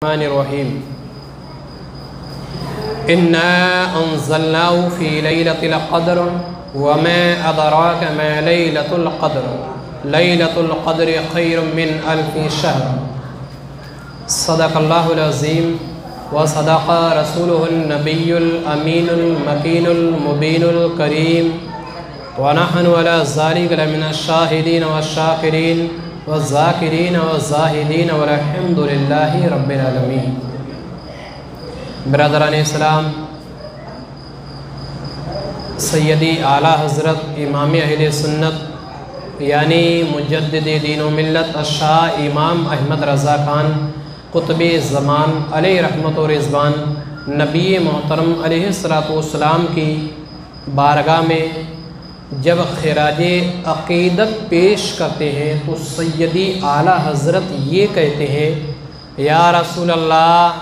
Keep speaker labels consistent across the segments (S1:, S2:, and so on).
S1: रहीम इन्ना अंज़लनाहु फ़ी लैलतिल क़द्र व मा अदराक मा लैलतुल क़द्रि खैरुम मिन अल्फ़ि शहर। सदक़ल्लाहुल अज़ीम व सदक़ रसूलुहुन नबियुल अमीनुल मकीनुल मुबीनुल करीम व नहनु अला ज़ालिका लमिनश शाहिदीन व शाकिरीन व ज़ाकिरीन व ज़ाहिदीन वल्हम्दुलिल्लाहि रब्बिल आलमीन। बिरादरान इस्लाम, सैयदी आला हज़रत इमाम अहले सुन्नत यानी मुजद्दिद दीन व मिल्लत शाह इमाम अहमद रज़ा खान कुतुब ज़मान अलैहि रहमत व रिज़वान नबी मोहतरम अलैहिस्सलातु वस्सलाम की बारगाह में जब खिराज अक़ीदत पेश करते हैं तो सैयदी आला हज़रत ये कहते हैं, या रसूल अल्लाह,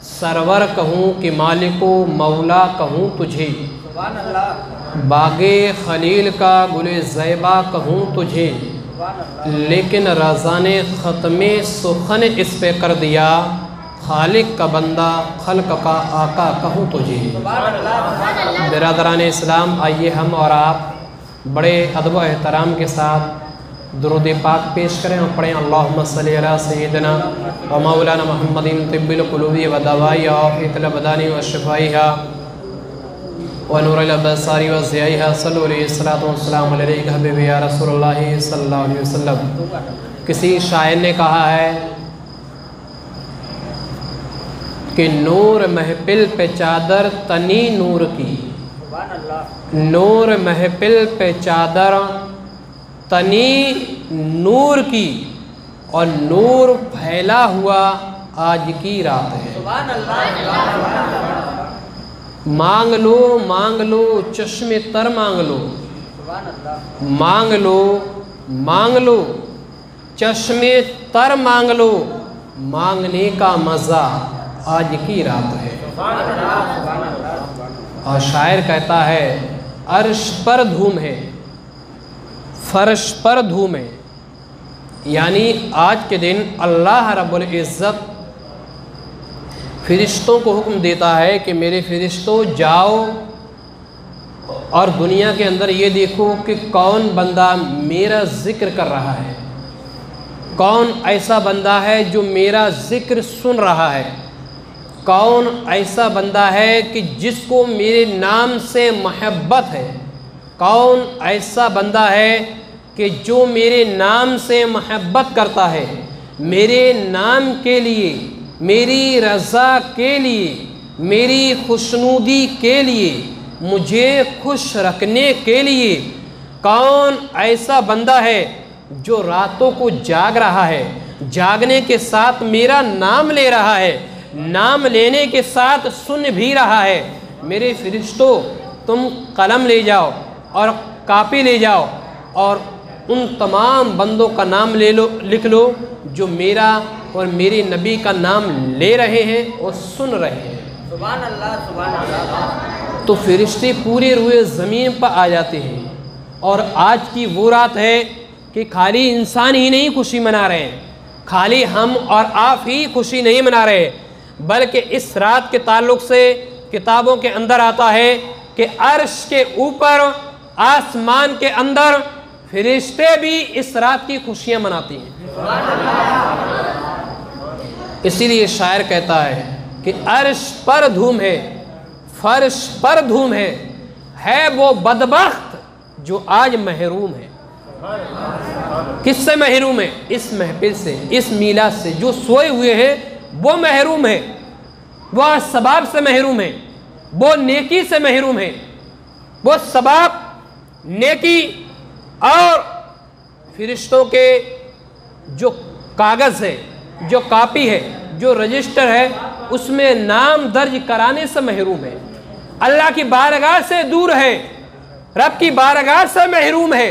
S1: सरवर कहूँ कि मालिको मौला कहूँ तुझे, बागे खलील का गुले ज़ैबा कहूँ तुझे, लेकिन रज़ा ने ख़त्मे सुखन इस पे कर दिया, खालिक का बंदा खल्क का आका कहूँ तुझे। बिरादरान इस्लाम, आइए हम और आप बड़े अदब व एहतराम के साथ दुरूद पाक पेश करें और पढ़ें, अल्लाहुम्मा सल्ली अला सय्यिदिना व मौलाना मुहम्मदिन तिब्बिल क़ुलूबि व दवाइहा व फ़ीतिल अबदानी व शिफ़ाइहा व नूरिल अबसारी व ज़ियाइहा सल्लल्लाहु अलैहि वसल्लम व सल्लम अलैका हबीबी या रसूलुल्लाह सल्लल्लाहु अलैहि वसल्लम। किसी शायर ने कहा है कि नूर महफिल पे चादर तनी नूर की, नूर महफिल पे चादर तनी नूर की, और नूर फैला हुआ आज की रात है। मांग लो चश्मे तर मांग लो, मांग लो चश्मे तर मांग लो, मांगने का मज़ा आज की रात है। और शायर कहता है, अर्श पर धूम है, फर्श पर धूम है, यानी आज के दिन अल्लाह रब्बुल इज़्ज़त फ़रिश्तों को हुक्म देता है कि मेरे फ़रिश्तों जाओ और दुनिया के अंदर ये देखो कि कौन बंदा मेरा ज़िक्र कर रहा है, कौन ऐसा बंदा है जो मेरा ज़िक्र सुन रहा है, कौन ऐसा बंदा है कि जिसको मेरे नाम से मोहब्बत है, कौन ऐसा बंदा है कि जो मेरे नाम से मोहब्बत करता है, मेरे नाम के लिए, मेरी रज़ा के लिए, मेरी खुशनुदी के लिए, मुझे खुश रखने के लिए। कौन ऐसा बंदा है जो रातों को जाग रहा है, जागने के साथ मेरा नाम ले रहा है, नाम लेने के साथ सुन भी रहा है। मेरे फ़रिश्तों, तुम कलम ले जाओ और कापी ले जाओ और उन तमाम बंदों का नाम ले लो, लिख लो जो मेरा और मेरे नबी का नाम ले रहे हैं और सुन रहे हैं। सुभान अल्लाह, सुभान अल्लाह। तो फ़रिश्ते पूरे रुए ज़मीन पर आ जाते हैं। और आज की वो रात है कि खाली इंसान ही नहीं खुशी मना रहे हैं, खाली हम और आप ही खुशी नहीं मना रहे, बल्कि इस रात के ताल्लुक़ से किताबों के अंदर आता है कि अर्श के ऊपर आसमान के अंदर फ़रिश्ते भी इस रात की खुशियाँ मनाती हैं। इसीलिए शायर कहता है कि अर्श पर धूम है, फर्श पर धूम है वो बदबख्त जो आज महरूम है। किससे महरूम है? इस महफिल से, इस मीलाद से। जो सोए हुए हैं वो महरूम है, वह सबाब से महरूम है, वो नेकी से महरूम है। वो सबाब, नेकी और फ़रिश्तों के जो कागज़ है, जो कापी है, जो रजिस्टर है, उसमें नाम दर्ज कराने से महरूम है। अल्लाह की बारगाह से दूर है, रब की बारगाह से महरूम है।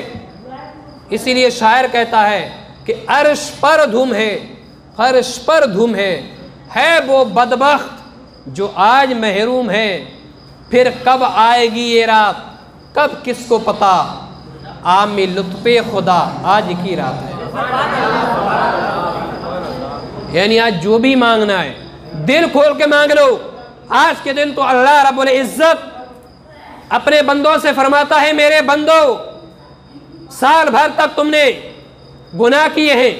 S1: इसीलिए शायर कहता है कि अर्श पर धूम है, फर्श पर धूम है वो बदबख्त जो आज महरूम है। फिर कब आएगी ये रात, कब किसको पता, आमी लुत्फ़े खुदा आज की रात है। यानी आज जो भी मांगना है दिल खोल के मांग लो। आज के दिन तो अल्लाह रब्बुल इज्जत अपने बंदों से फरमाता है, मेरे बंदो साल भर तक तुमने गुनाह किए हैं,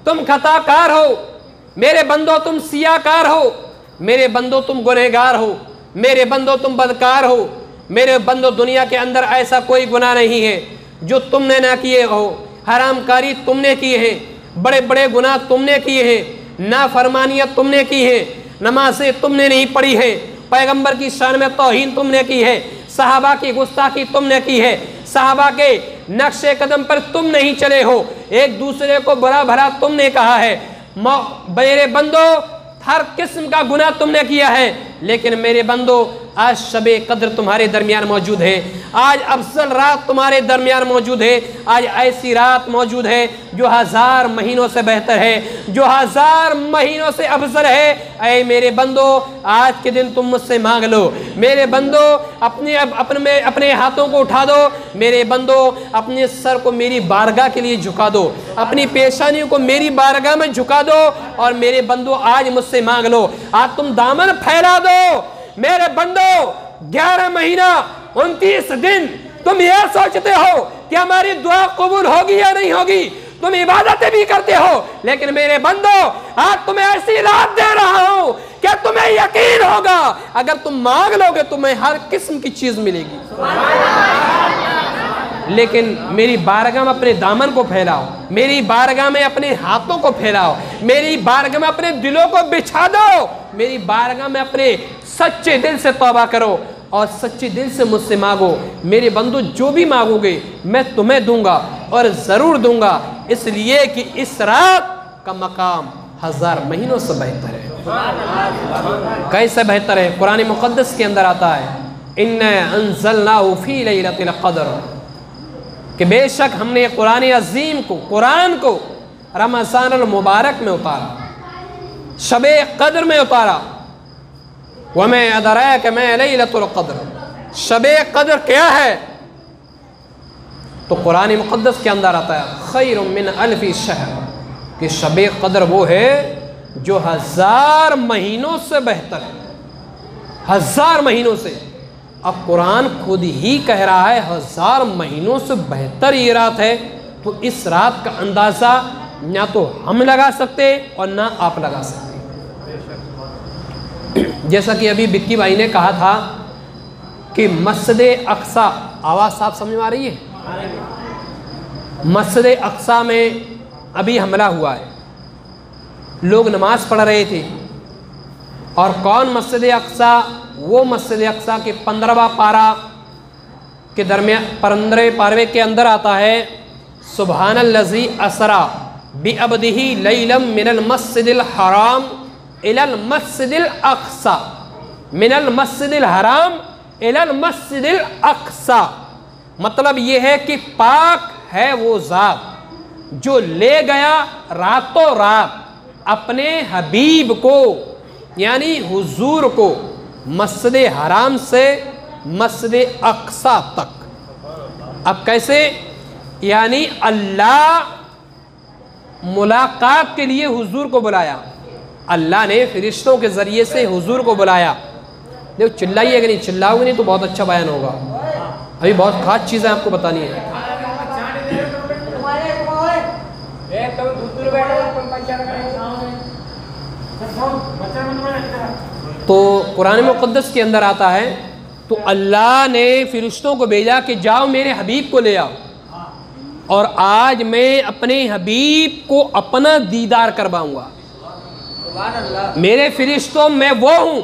S1: तुम खताकार हो, मेरे बंदो तुम सियाकार हो, मेरे बंदो तुम गुनहगार हो, मेरे बंदो तुम बदकार हो, मेरे बंदो दुनिया के अंदर ऐसा कोई गुनाह नहीं है जो तुमने ना किए हो। हरामकारी तुमने किए हैं, बड़े बड़े गुनाह तुमने किए हैं, नाफरमानियाँ तुमने की है, नमाजें तुमने नहीं पढ़ी है, पैगंबर की शान में तौहीन तुमने की है, सहाबा की गुस्ताखी तुमने की है, सहाबा के नक्शे कदम पर तुम नहीं चले हो, एक दूसरे को बुरा भला तुमने कहा है। मेरे बंदो हर किस्म का गुनाह तुमने किया है, लेकिन मेरे बंदो आज शबे कद्र तुम्हारे दरमियान मौजूद है, आज अफजल रात तुम्हारे दरमियान मौजूद है, आज ऐसी रात मौजूद है जो 1000 महीनों से बेहतर है, जो 1000 महीनों से अफजल है। ऐ मेरे बंदो आज के दिन तुम मुझसे मांग लो। मेरे बंदो अपने हाथों को उठा दो, मेरे बंदो अपने सर को मेरी बारगाह के लिए झुका दो, अपनी पेशानियों को मेरी बारगाह में झुका दो और मेरे बंदो आज मुझसे मांग लो। आज तुम दामन फैला दो मेरे बंदो। 11 महीना 29 दिन तुम ये सोचते हो कि हमारी दुआ कबूल होगी या नहीं होगी, तुम इबादतें भी करते हो, लेकिन मेरे बंदो आज तुम्हें ऐसी रात दे रहा हूं कि तुम्हें यकीन होगा अगर तुम मांग लोगे तुम्हें हर किस्म की चीज मिलेगी। लेकिन मेरी बारगाह में अपने दामन को फैलाओ, मेरी बारगाह में अपने हाथों को फैलाओ, मेरी बारगाह में अपने दिलों को बिछा दो, मेरी बारगाह में अपने सच्चे दिल से तौबा करो और सच्चे दिल से मुझसे मांगो। मेरे बंदो जो भी मांगोगे मैं तुम्हें दूंगा और ज़रूर दूंगा, इसलिए कि इस रात का मकाम 1000 महीनों से बेहतर है। कैसे बेहतर है? कुरान मुक़द्दस के अंदर आता है, इन्ना अंज़लनाहु फ़ी लैलतिल क़द्र, कि बेशक हमने कुरान अज़ीम को, कुरान को रमज़ान अल मुबारक में उतारा, शबे क़द्र में उतारा। वमा अदराक मा लैलतुल क़द्र, शबे क़द्र क्या है? तो कुरान मुक़द्दस के अंदर आता है खैरुम मिन अल्फ़ि शहर, कि शबे क़द्र वो है जो 1000 महीनों से बेहतर है, 1000 महीनों से। अब कुरान खुद ही कह रहा है 1000 महीनों से बेहतर ये रात है, तो इस रात का अंदाज़ा ना तो हम लगा सकते और ना आप लगा सकते। जैसा कि अभी बिक्की भाई ने कहा था कि मस्जिद अक्सा, आवाज़ साफ समझ में आ रही है? मस्जिद अक्सा में अभी हमला हुआ है, लोग नमाज पढ़ रहे थे, और कौन मस्जिद अक्सा? वो मस्जिद अक्सा के 15वां पारा के दरमियान 15वें पारे के अंदर आता है, सुबहानल्लज़ी असरा बिअब्दिही लैलम मिनल मस्जिदिल हराम इलल मस्जिदिल अक्सा, मिनल मस्जिदिल हराम इलल मस्जिदिल अक्सा। मतलब ये है कि पाक है वो ज़ात जो ले गया रातों रात अपने हबीब को, यानी हुजूर को, मस्जिद हराम से मस्जिद अक्सा तक। अब कैसे? यानी अल्लाह मुलाकात के लिए हुजूर को बुलाया, अल्लाह ने फरिश्तों के ज़रिए से हुजूर को बुलाया। देखो चिल्लाइए, अगर नहीं चिल्लाओगे नहीं तो बहुत अच्छा बयान होगा, अभी बहुत खास चीज़ें आपको बतानी है। तो कुरान मुक़द्दस के अंदर आता है, तो अल्लाह ने फरिश्तों को भेजा कि जाओ मेरे हबीब को ले आओ, और आज मैं अपने हबीब को अपना दीदार करवाऊंगा। मेरे फरिश्तों में वो हूं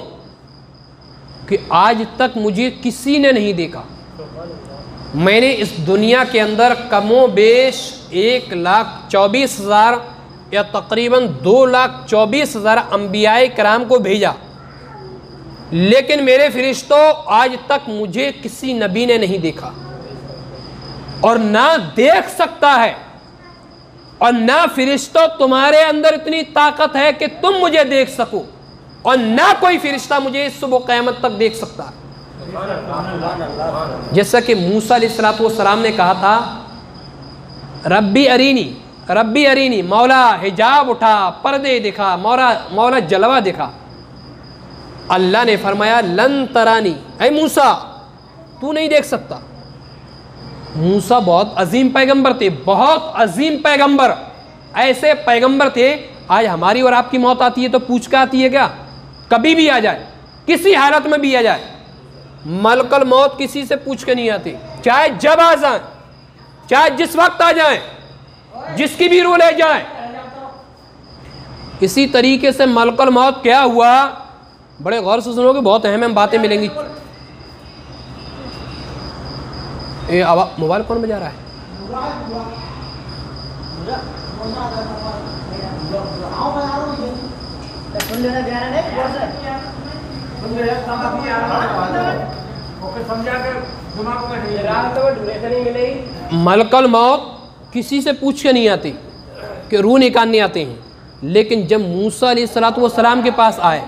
S1: कि आज तक मुझे किसी ने नहीं देखा। मैंने इस दुनिया के अंदर कमो बेश 1,24,000 या तकरीबन 2,24,000 अंबियाए कराम को भेजा, लेकिन मेरे फरिश्तों आज तक मुझे किसी नबी ने नहीं देखा और ना देख सकता है, और ना फरिश्तों तुम्हारे अंदर इतनी ताकत है कि तुम मुझे देख सको, और ना कोई फरिश्ता मुझे सुबह क़यामत तक देख सकता है। जैसा कि मूसा अलैहिस्सलातु वस्सलाम ने कहा था, रब्बी अरीनी, रब्बी अरीनी, मौला हिजाब उठा, पर्दे दिखा, मौला जलवा दिखा। अल्लाह ने फरमाया लन तरानी, ऐ मूसा तू नहीं देख सकता। मूसा बहुत अजीम पैगंबर थे, बहुत अजीम पैगंबर, ऐसे पैगंबर थे। आज हमारी और आपकी मौत आती है तो पूछ के आती है क्या? कभी भी आ जाए, किसी हालत में भी आ जाए, मलकल मौत किसी से पूछ के नहीं आती, चाहे जब आ जाए, चाहे जिस वक्त आ जाए, जिसकी भी रूह ले जाए। इसी तरीके से मलकल मौत क्या हुआ, बड़े गौर से सुनोगे, बहुत अहम बातें मिलेंगी। ये मोबाइल कौन बजा रहा है? मलकल मौत किसी से पूछ के नहीं आती कि रूह निकालने आते हैं, लेकिन जब मूसा अलैहिस्सलातु वस्सलाम के पास आए,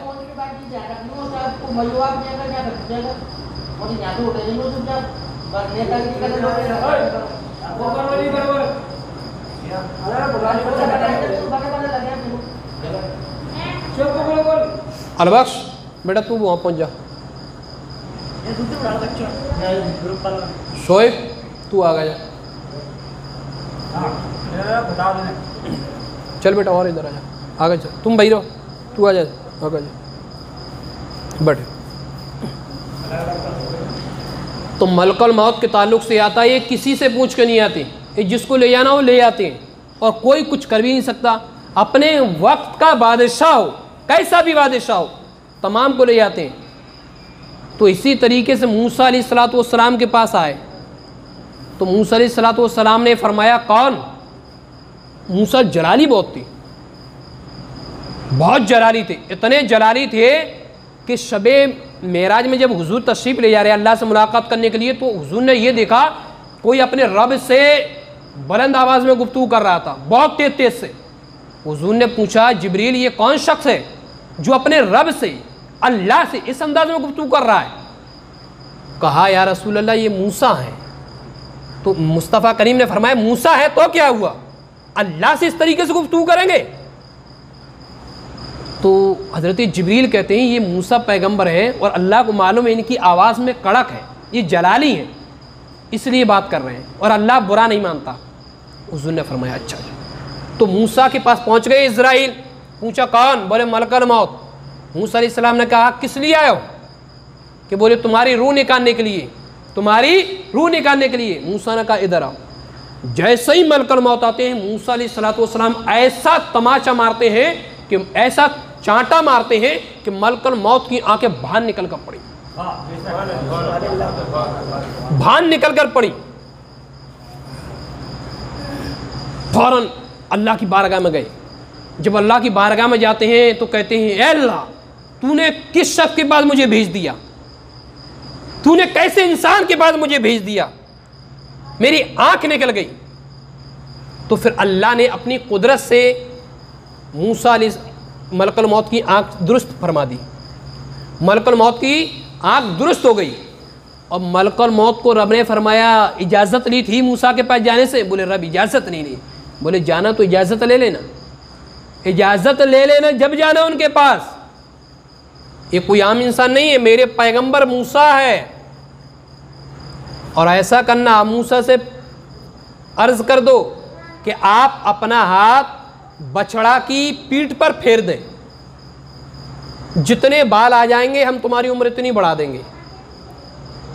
S1: अलबख्श बेटा तू वहाँ पहुँच जा, शोएब तू आगे जा, चल बेटा और इधर आ जा, आगे चल, तुम भाई रहो, तू आ जा, आगे जा, बैठे। तो मलकल मौत के ताल्लुक से आता है, ये किसी से पूछ के नहीं आती, ये जिसको ले जाना हो ले आते हैं, और कोई कुछ कर भी नहीं सकता। अपने वक्त का बादशाह हो, कैसा भी बादशाह हो, तमाम को ले जाते हैं। तो इसी तरीके से मूसा अलैहिस्सलातु वस्सलाम के पास आए, तो मूसा अलैहिस्सलातु वस्सलाम ने फरमाया कौन? मूसा जलाली बहुत थी, बहुत जलाली थे, इतने जलाली थे कि शबे मेराज में जब हुजूर तशरीफ़ ले जा रहे अल्लाह से मुलाकात करने के लिए, तो हुजूर ने ये देखा कोई अपने रब से बुलंद आवाज़ में गुफ्तगू कर रहा था, बहुत तेज तेज से। हुजूर ने पूछा जिब्रील ये कौन शख्स है जो अपने रब से, अल्लाह से इस अंदाज में गुफ्तगू कर रहा है? कहा या रसूल अल्लाह ये मूसा है। तो मुस्तफ़ा करीम ने फरमाया मूसा है तो क्या हुआ, अल्लाह से इस तरीके से गुफ्तगू करेंगे? तो हज़रत जिब्रील कहते हैं ये मूसा पैगंबर है और अल्लाह को मालूम है इनकी आवाज़ में कड़क है, ये जलाली है, इसलिए बात कर रहे हैं और अल्लाह बुरा नहीं मानता। हुज़ूर ने फरमाया अच्छा। तो मूसा के पास पहुंच गए इज़राइल, पूछा कौन? बोले मलकल मौत। मूसा अलैहिस्सलाम ने कहा किस लिए आए हो? कि बोले तुम्हारी रूह निकालने के लिए, तुम्हारी रूह निकालने के लिए। मूसा ने कहा इधर आओ। जैसे ही मलकल मौत आते हैं मूसा अलैहिस्सलातु वस्सलाम ऐसा तमाचा मारते हैं कि ऐसा चांटा मारते हैं कि मलकल मौत की आंखें बाहर निकल कर पड़ी, बाहर निकल कर पड़ी। फौरन अल्लाह की बारगाह में गए। जब अल्लाह की बारगाह में जाते हैं तो कहते हैं ऐ अल्लाह तूने किस शख्स के बाद मुझे भेज दिया, तूने कैसे इंसान के बाद मुझे भेज दिया, मेरी आंख निकल गई। तो फिर अल्लाह ने अपनी कुदरत से मूसा मलकल मौत की आंख दुरुस्त फरमा दी, मलकल मौत की आंख दुरुस्त हो गई। और मलकल मौत को रब ने फरमाया इजाज़त ली थी मूसा के पास जाने से? बोले रब इजाज़त नहीं ली। बोले जाना तो इजाज़त ले लेना, इजाज़त ले लेना जब जाना उनके पास। ये कोई आम इंसान नहीं है, मेरे पैगंबर मूसा है। और ऐसा करना, मूसा से अर्ज़ कर दो कि आप अपना हाथ बछड़ा की पीठ पर फेर दें, जितने बाल आ जाएंगे हम तुम्हारी उम्र इतनी बढ़ा देंगे।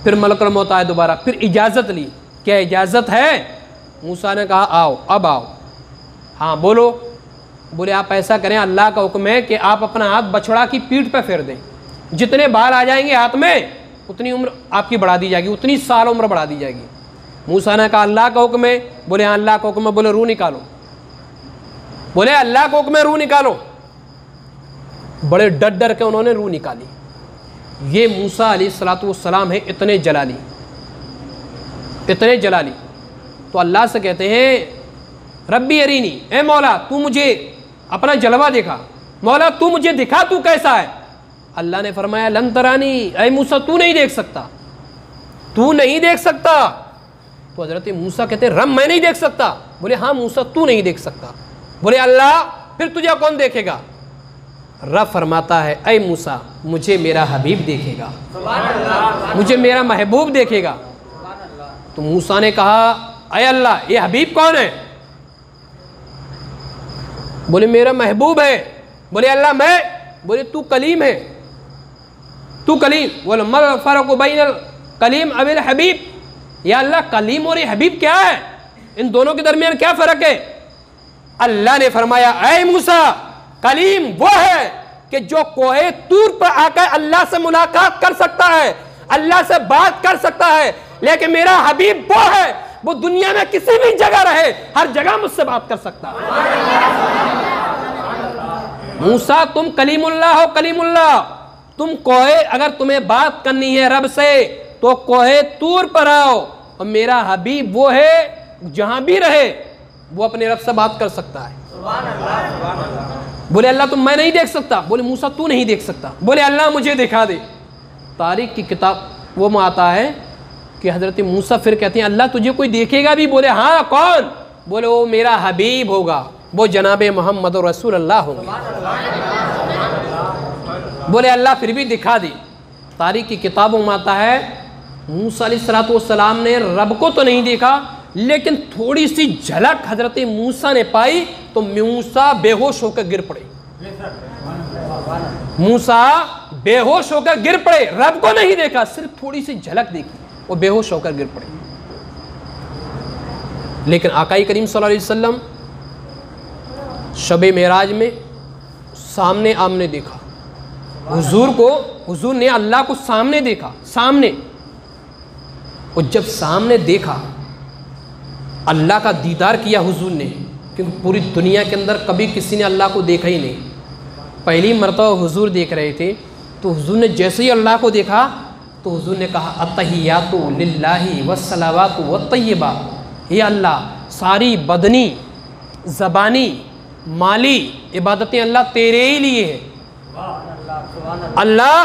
S1: फिर मलकल मौत आए दोबारा, फिर इजाज़त ली, क्या इजाज़त है? मूसा ने कहा आओ, अब आओ। हाँ बोलो। बोले आप ऐसा करें, अल्लाह का हुक्म है कि आप अपना हाथ बछड़ा की पीठ पर फेर दें, जितने बाल आ जाएंगे हाथ में उतनी उम्र आपकी बढ़ा दी जाएगी, उतनी साल उम्र बढ़ा दी जाएगी। मूसा ने कहा अल्लाह का हुक्म है? बोले हाँ अल्लाह का हुक्म है। बोले रूह निकालो। बोले अल्लाह का हुक्म है रूह निकालो। बड़े डर डर के उन्होंने रूह निकाली। ये मूसा अलैहिस्सलातु वस्सलाम है, इतने जलाली, इतने जलाली। तो अल्लाह से कहते हैं रब्बी अरीनी, ए मौला तू मुझे अपना जलवा दिखा, मौला तू मुझे दिखा तू कैसा है। अल्लाह ने फरमाया लन तरानी, ऐ मूसा तू नहीं देख सकता, तू नहीं देख सकता। तो हज़रत मूसा कहते रब मैं नहीं देख सकता। बोले हाँ मूसा तू नहीं देख सकता। बोले अल्लाह फिर तुझे कौन देखेगा? रब फरमाता है ऐ मूसा मुझे मेरा हबीब देखेगा, मुझे मेरा महबूब देखेगा। तो मूसा ने कहा ऐ अल्लाह ये हबीब कौन है? बोले मेरा महबूब है। बोले अल्लाह मैं? बोले तू कलीम है, तू कलीम। बोले मल फर्क बैनल कलीम अबिल हबीब? या अल्लाह कलीम और ये हबीब क्या है, इन दोनों के दरमियान क्या फ़र्क है? अल्लाह ने फरमाया ऐ मूसा कलीम वो है कि जो कोहे तूर पर आकर अल्लाह से मुलाकात कर सकता है, अल्लाह से बात कर सकता है। लेकिन मेरा हबीब वो है, वो दुनिया में किसी भी जगह रहे, हर जगह मुझसे बात कर सकता है। मूसा तुम कलीमुल्लाह हो, कलीमुल्लाह। तुम कोहे अगर तुम्हें बात करनी है रब से तो कोहे तूर पर आओ, और मेरा हबीब वो है जहां भी रहे वो अपने रब से बात कर सकता है। बोले अल्लाह तुम मैं नहीं देख सकता। बोले मूसा तू नहीं देख सकता। बोले अल्लाह मुझे दिखा दे। तारीख की किताब वो में आता है कि हज़रत मूसा फिर कहते हैं अल्लाह तुझे कोई देखेगा भी? बोले हाँ कौन? बोले वो मेरा हबीब होगा, वो जनाब मोहम्मद रसूल अल्लाह होंगे। बोले अल्लाह फिर भी दिखा दी। तारीख की किताबों में आता है मूसा अलैहिस्सलाम ने रब को तो नहीं देखा, लेकिन थोड़ी सी झलक हजरत मूसा ने पाई तो मूसा बेहोश होकर गिर पड़े। मूसा बेहोश होकर गिर पड़े, रब को नहीं देखा, सिर्फ थोड़ी सी झलक देखी, वो बेहोश होकर गिर पड़े। लेकिन आकाई करीम सल्लल्लाहु अलैहि वसल्लम शबे मेराज में सामने आमने देखा हुजूर को। हुजूर ने अल्लाह को सामने देखा, सामने। और जब सामने देखा अल्लाह का दीदार किया हुजूर ने, क्योंकि पूरी दुनिया के अंदर कभी किसी ने अल्लाह को देखा ही नहीं। पहली मरतबा हुजूर देख रहे थे, तो हुजूर ने जैसे ही अल्लाह को देखा तो हुजूर ने कहा अत्तहियातु लिल्लाहि वस्सलावातु वत्तय्यिबात। ये अल्लाह सारी बदनी ज़बानी माली इबादतें अल्लाह तेरे ही लिए है। अल्लाह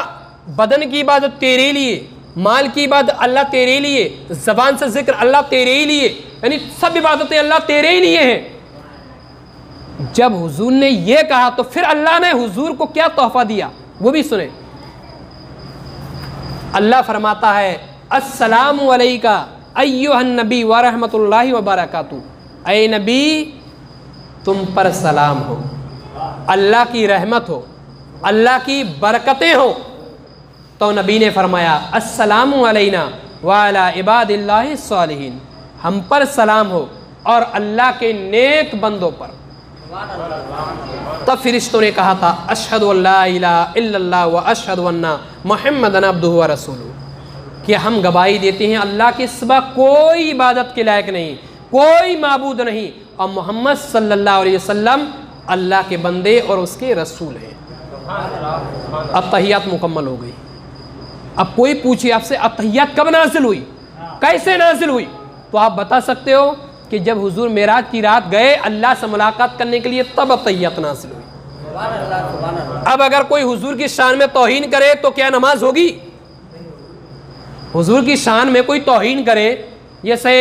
S1: बदन की इबादत तेरे लिए, माल की इबादत अल्लाह तेरे लिए, ज़बान से जिक्र अल्लाह तेरे ही लिए, यानी सब इबादतें अल्लाह तेरे ही लिए हैं। जब हुजूर ने यह कहा तो फिर अल्लाह ने हुजूर को क्या तोहफा दिया वो भी सुने। अल्लाह फरमाता है अस्सलामु अलैका अय्युहन नबी व रहमतुल्लाहि व बरकातुहू। ऐ नबी तुम पर सलाम हो, अल्लाह की रहमत हो, अल्लाह की बरकतें हो। तो नबी ने फरमाया अस्सलामु अलैना व अला इबादिल्लाहि सालिहीन, हम पर सलाम हो और अल्लाह के नेक बंदों पर। तब फिरिश्तों ने कहा था अशहदु अल्ला इलाहा इल्लल्लाह व अशहदु अन्ना मुहम्मदन अब्दुहु व रसूलुहु, कि हम गवाही देते हैं अल्लाह के सिवा कोई इबादत के लायक नहीं, कोई माबूद नहीं, और मोहम्मद सल्लल्लाहु अलैहि वसल्लम अल्लाह के बंदे और उसके रसूल हैं। अब तहियात मुकम्मल हो गई। अब कोई पूछे आपसे अब तहियात कब नाजिल हुई, कैसे नाजिल हुई, तो आप बता सकते हो कि जब हुजूर मेराज की रात गए अल्लाह से मुलाकात करने के लिए, तब अब तहियात नाजिल हुई। अब अगर कोई हुजूर की शान में तौहीन करे तो क्या नमाज होगी? हुजूर की शान में कोई तौहीन करे, जैसे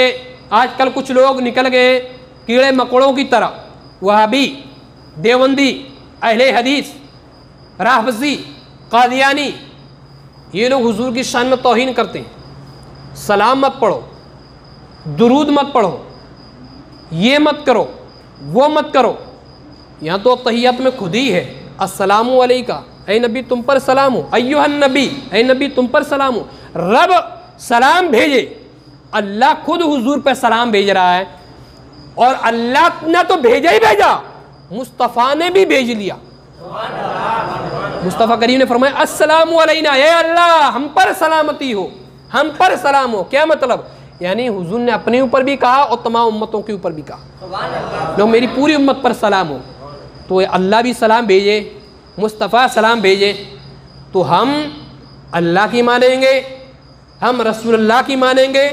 S1: आजकल कुछ लोग निकल गए कीड़े मकोड़ों की तरह, वहाबी, देवबंदी, अहले हदीस, राहबजी, कादियानी, ये लोग हुजूर की शान में तौहीन करते हैं। सलाम मत पढ़ो, दुरूद मत पढ़ो, ये मत करो, वो मत करो। यहाँ तो तहियत में खुद ही है अस्सलामु अलैका, ऐ नबी तुम पर सलाम हो, अय्युहन नबी, ऐ नबी तुम पर सलाम हो। रब सलाम भेजे, अल्लाह खुद हुजूर पे सलाम भेज रहा है, और अल्लाह ने तो भेजा ही भेजा, मुस्तफ़ा ने भी भेज लिया। मुस्तफ़ा करीम ने फरमाया अस्सलामु अलैना, ये अल्लाह हम पर सलामती हो, हम पर सलाम हो। क्या मतलब? यानी हुजूर ने अपने ऊपर भी कहा और तमाम उम्मतों के ऊपर भी कहा, लो मेरी पूरी उम्मत पर सलाम हो। तो अल्लाह भी सलाम भेजे, मुस्तफ़ा सलाम भेजे, तो हम अल्लाह की मानेंगे, हम रसूलुल्लाह की मानेंगे,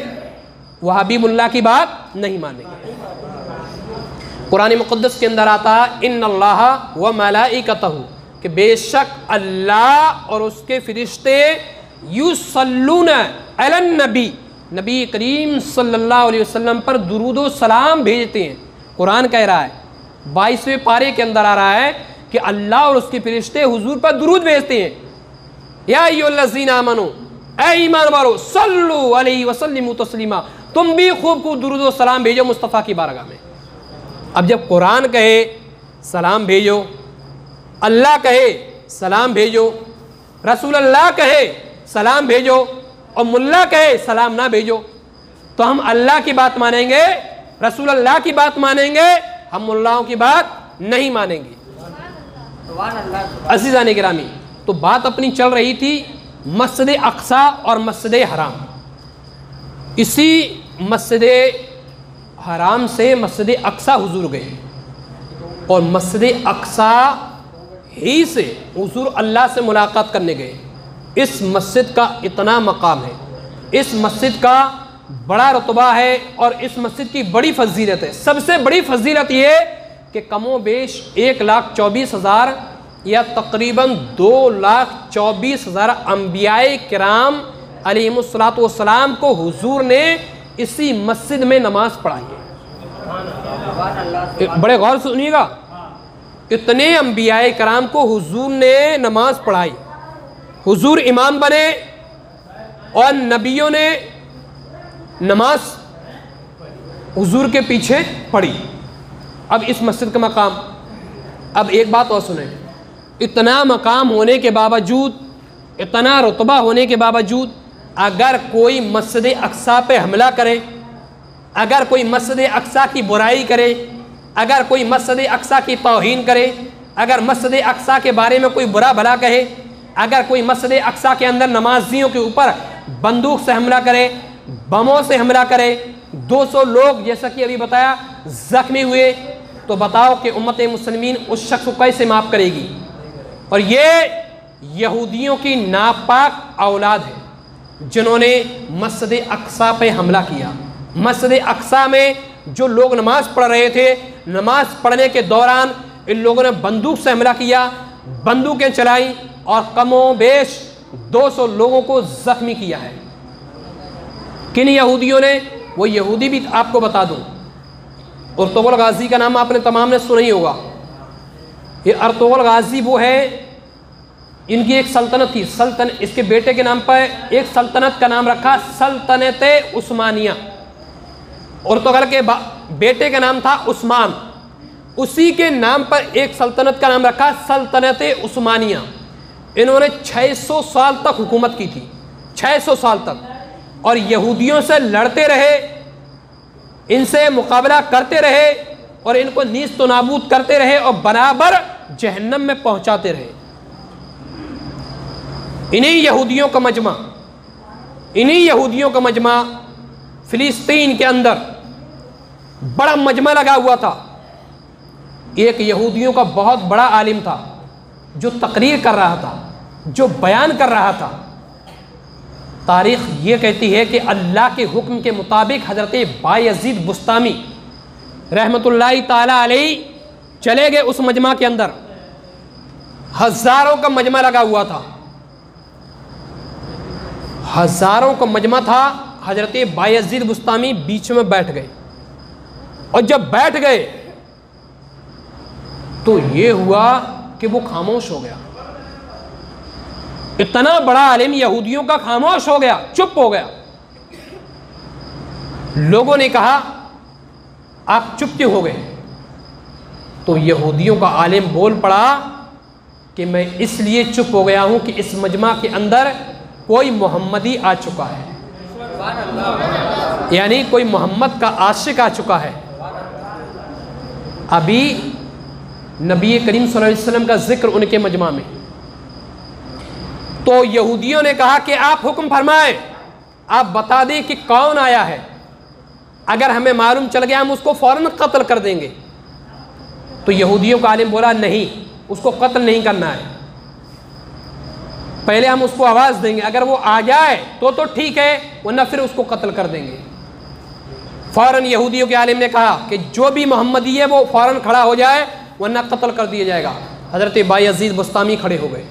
S1: वहाबीमुल्लाह की बात नहीं मानेंगे। कुरान मुक़द्दस के अंदर आता है इन्नल्लाह व मलाइकतहू, कि बेशक अल्लाह और उसके फरिश्ते युसल्लूना अलन नबी, नबी करीम सल्लल्लाहु अलैहि वसल्लम पर दुरूदो सलाम भेजते हैं। कुरान कह रहा है 22वें पारे के अंदर आ रहा है कि अल्लाह और उसके फरिश्ते हुजूर पर दुरूद भेजते हैं। या अय्युहल्लज़ीना आमनू, ऐ ईमान वालो, सल्लु अलैहि वसल्लिमु तस्लीमा, तुम भी खूब खूब दुरूद सलाम भेजो मुस्तफ़ा की बारगाह में। अब जब कुरान कहे सलाम भेजो, अल्लाह कहे सलाम भेजो, रसूल अल्लाह कहे सलाम भेजो और मुल्ला कहे सलाम ना भेजो, तो हम अल्लाह की बात मानेंगे, रसूल अल्लाह की बात मानेंगे, हम मुल्लाओं की बात नहीं मानेंगे। अज़ीज़ान गिरामी, तो बात अपनी चल रही थी मस्जिद अक्सा और मस्जिद हराम। इसी मस्जिद हराम से मस्जिद अक्सा हुजूर गए और मस्जिद अक्सा ही से हुजूर अल्लाह से मुलाकात करने गए। इस मस्जिद का इतना मकाम है, इस मस्जिद का बड़ा रुतबा है और इस मस्जिद की बड़ी फजीलत है। सबसे बड़ी फजीलत ये कि कमो बेश 1,24,000 या तकरीबन 2,24,000 अंबियाए किराम अलैहिमुस्सलातु वस्सलाम को हुजूर ने इसी मस्जिद में नमाज पढ़ाई है। बड़े गौर से सुनिएगा, इतने अंबियाए किराम को हुजूर ने नमाज पढ़ाई, हुजूर इमाम बने और नबियों ने नमाज हुजूर के पीछे पढ़ी। अब इस मस्जिद का मकाम, अब एक बात और सुने, इतना मकाम होने के बावजूद, इतना रुतबा होने के बावजूद अगर कोई मस्जिद अक्सा पे हमला करे, अगर कोई मस्जिद अक्सा की बुराई करे, अगर कोई मस्जिद अक्सा की तौहीन करे, अगर मस्जिद अक्सा के बारे में कोई बुरा भला कहे, अगर कोई मस्जिद अक्सा के अंदर नमाजियों के ऊपर बंदूक से हमला करे, बमों से हमला करे, 200 लोग जैसा कि अभी बताया जख्मी हुए, तो बताओ कि उम्मत मुस्लिमीन उस शख्स को कैसे माफ़ करेगी। और ये यहूदियों की नापाक औलाद है जिन्होंने मस्जिद अक्सा पे हमला किया। मस्जिद अक्सा में जो लोग नमाज पढ़ रहे थे, नमाज पढ़ने के दौरान इन लोगों ने बंदूक से हमला किया, बंदूकें चलाई और कमो बेश 200 लोगों को जख्मी किया है। किन यहूदियों ने? वो यहूदी भी आपको बता दूं, अर्तुगरुल गाजी का नाम आपने तमाम ने सुना ही होगा। ये अर्तुगरुल गाजी वो है, इनकी एक सल्तनत थी, इसके बेटे के नाम पर एक सल्तनत का नाम रखा सल्तनत उस्मानिया। अर्तुगरुल के बेटे का नाम था उस्मान, उसी के नाम पर एक सल्तनत का नाम रखा सल्तनत उस्मानिया। इन्होंने 600 साल तक हुकूमत की थी, 600 साल तक, और यहूदियों से लड़ते रहे, इनसे मुकाबला करते रहे और इनको नीस्त तो नाबूद करते रहे और बराबर जहन्नम में पहुंचाते रहे। इन्हीं यहूदियों का मजमा फिलिस्तीन के अंदर बड़ा मजमा लगा हुआ था। एक यहूदियों का बहुत बड़ा आलिम था जो तकरीर कर रहा था, जो बयान कर रहा था। तारीख़ ये कहती है कि अल्लाह के हुक्म के मुताबिक हज़रत बायज़ीद बुस्तामी रहमतुल्लाहि ताला अलैहि चले गए उस मजमा के अंदर। हज़ारों का मजमा लगा हुआ था, हज़ारों का मजमा था। हज़रत बायज़ीद बुस्तामी बीच में बैठ गए और जब बैठ गए तो ये हुआ कि वो खामोश हो गया। इतना बड़ा आलिम यहूदियों का खामोश हो गया, चुप हो गया। लोगों ने कहा आप चुप क्यों हो गए? तो यहूदियों का आलिम बोल पड़ा कि मैं इसलिए चुप हो गया हूं कि इस मजमा के अंदर कोई मोहम्मदी आ चुका है, यानी कोई मोहम्मद का आशिक आ चुका है। अभी नबी करीम सल्लल्लाहु अलैहि वसल्लम का जिक्र उनके मजमा में, तो यहूदियों ने कहा कि आप हुक्म फरमाएं, आप बता दें कि कौन आया है, अगर हमें मालूम चल गया हम उसको फ़ौरन कत्ल कर देंगे। तो यहूदियों का आलिम बोला नहीं, उसको कत्ल नहीं करना है, पहले हम उसको आवाज़ देंगे, अगर वो आ जाए तो ठीक है, वरना फिर उसको कत्ल कर देंगे। फ़ौरन यहूदियों के आलिम ने कहा कि जो भी मोहम्मदी है वो फ़ौरन खड़ा हो जाए वरना कत्ल कर दिया जाएगा। हज़रत बायज़ीद बुस्तामी खड़े हो गए,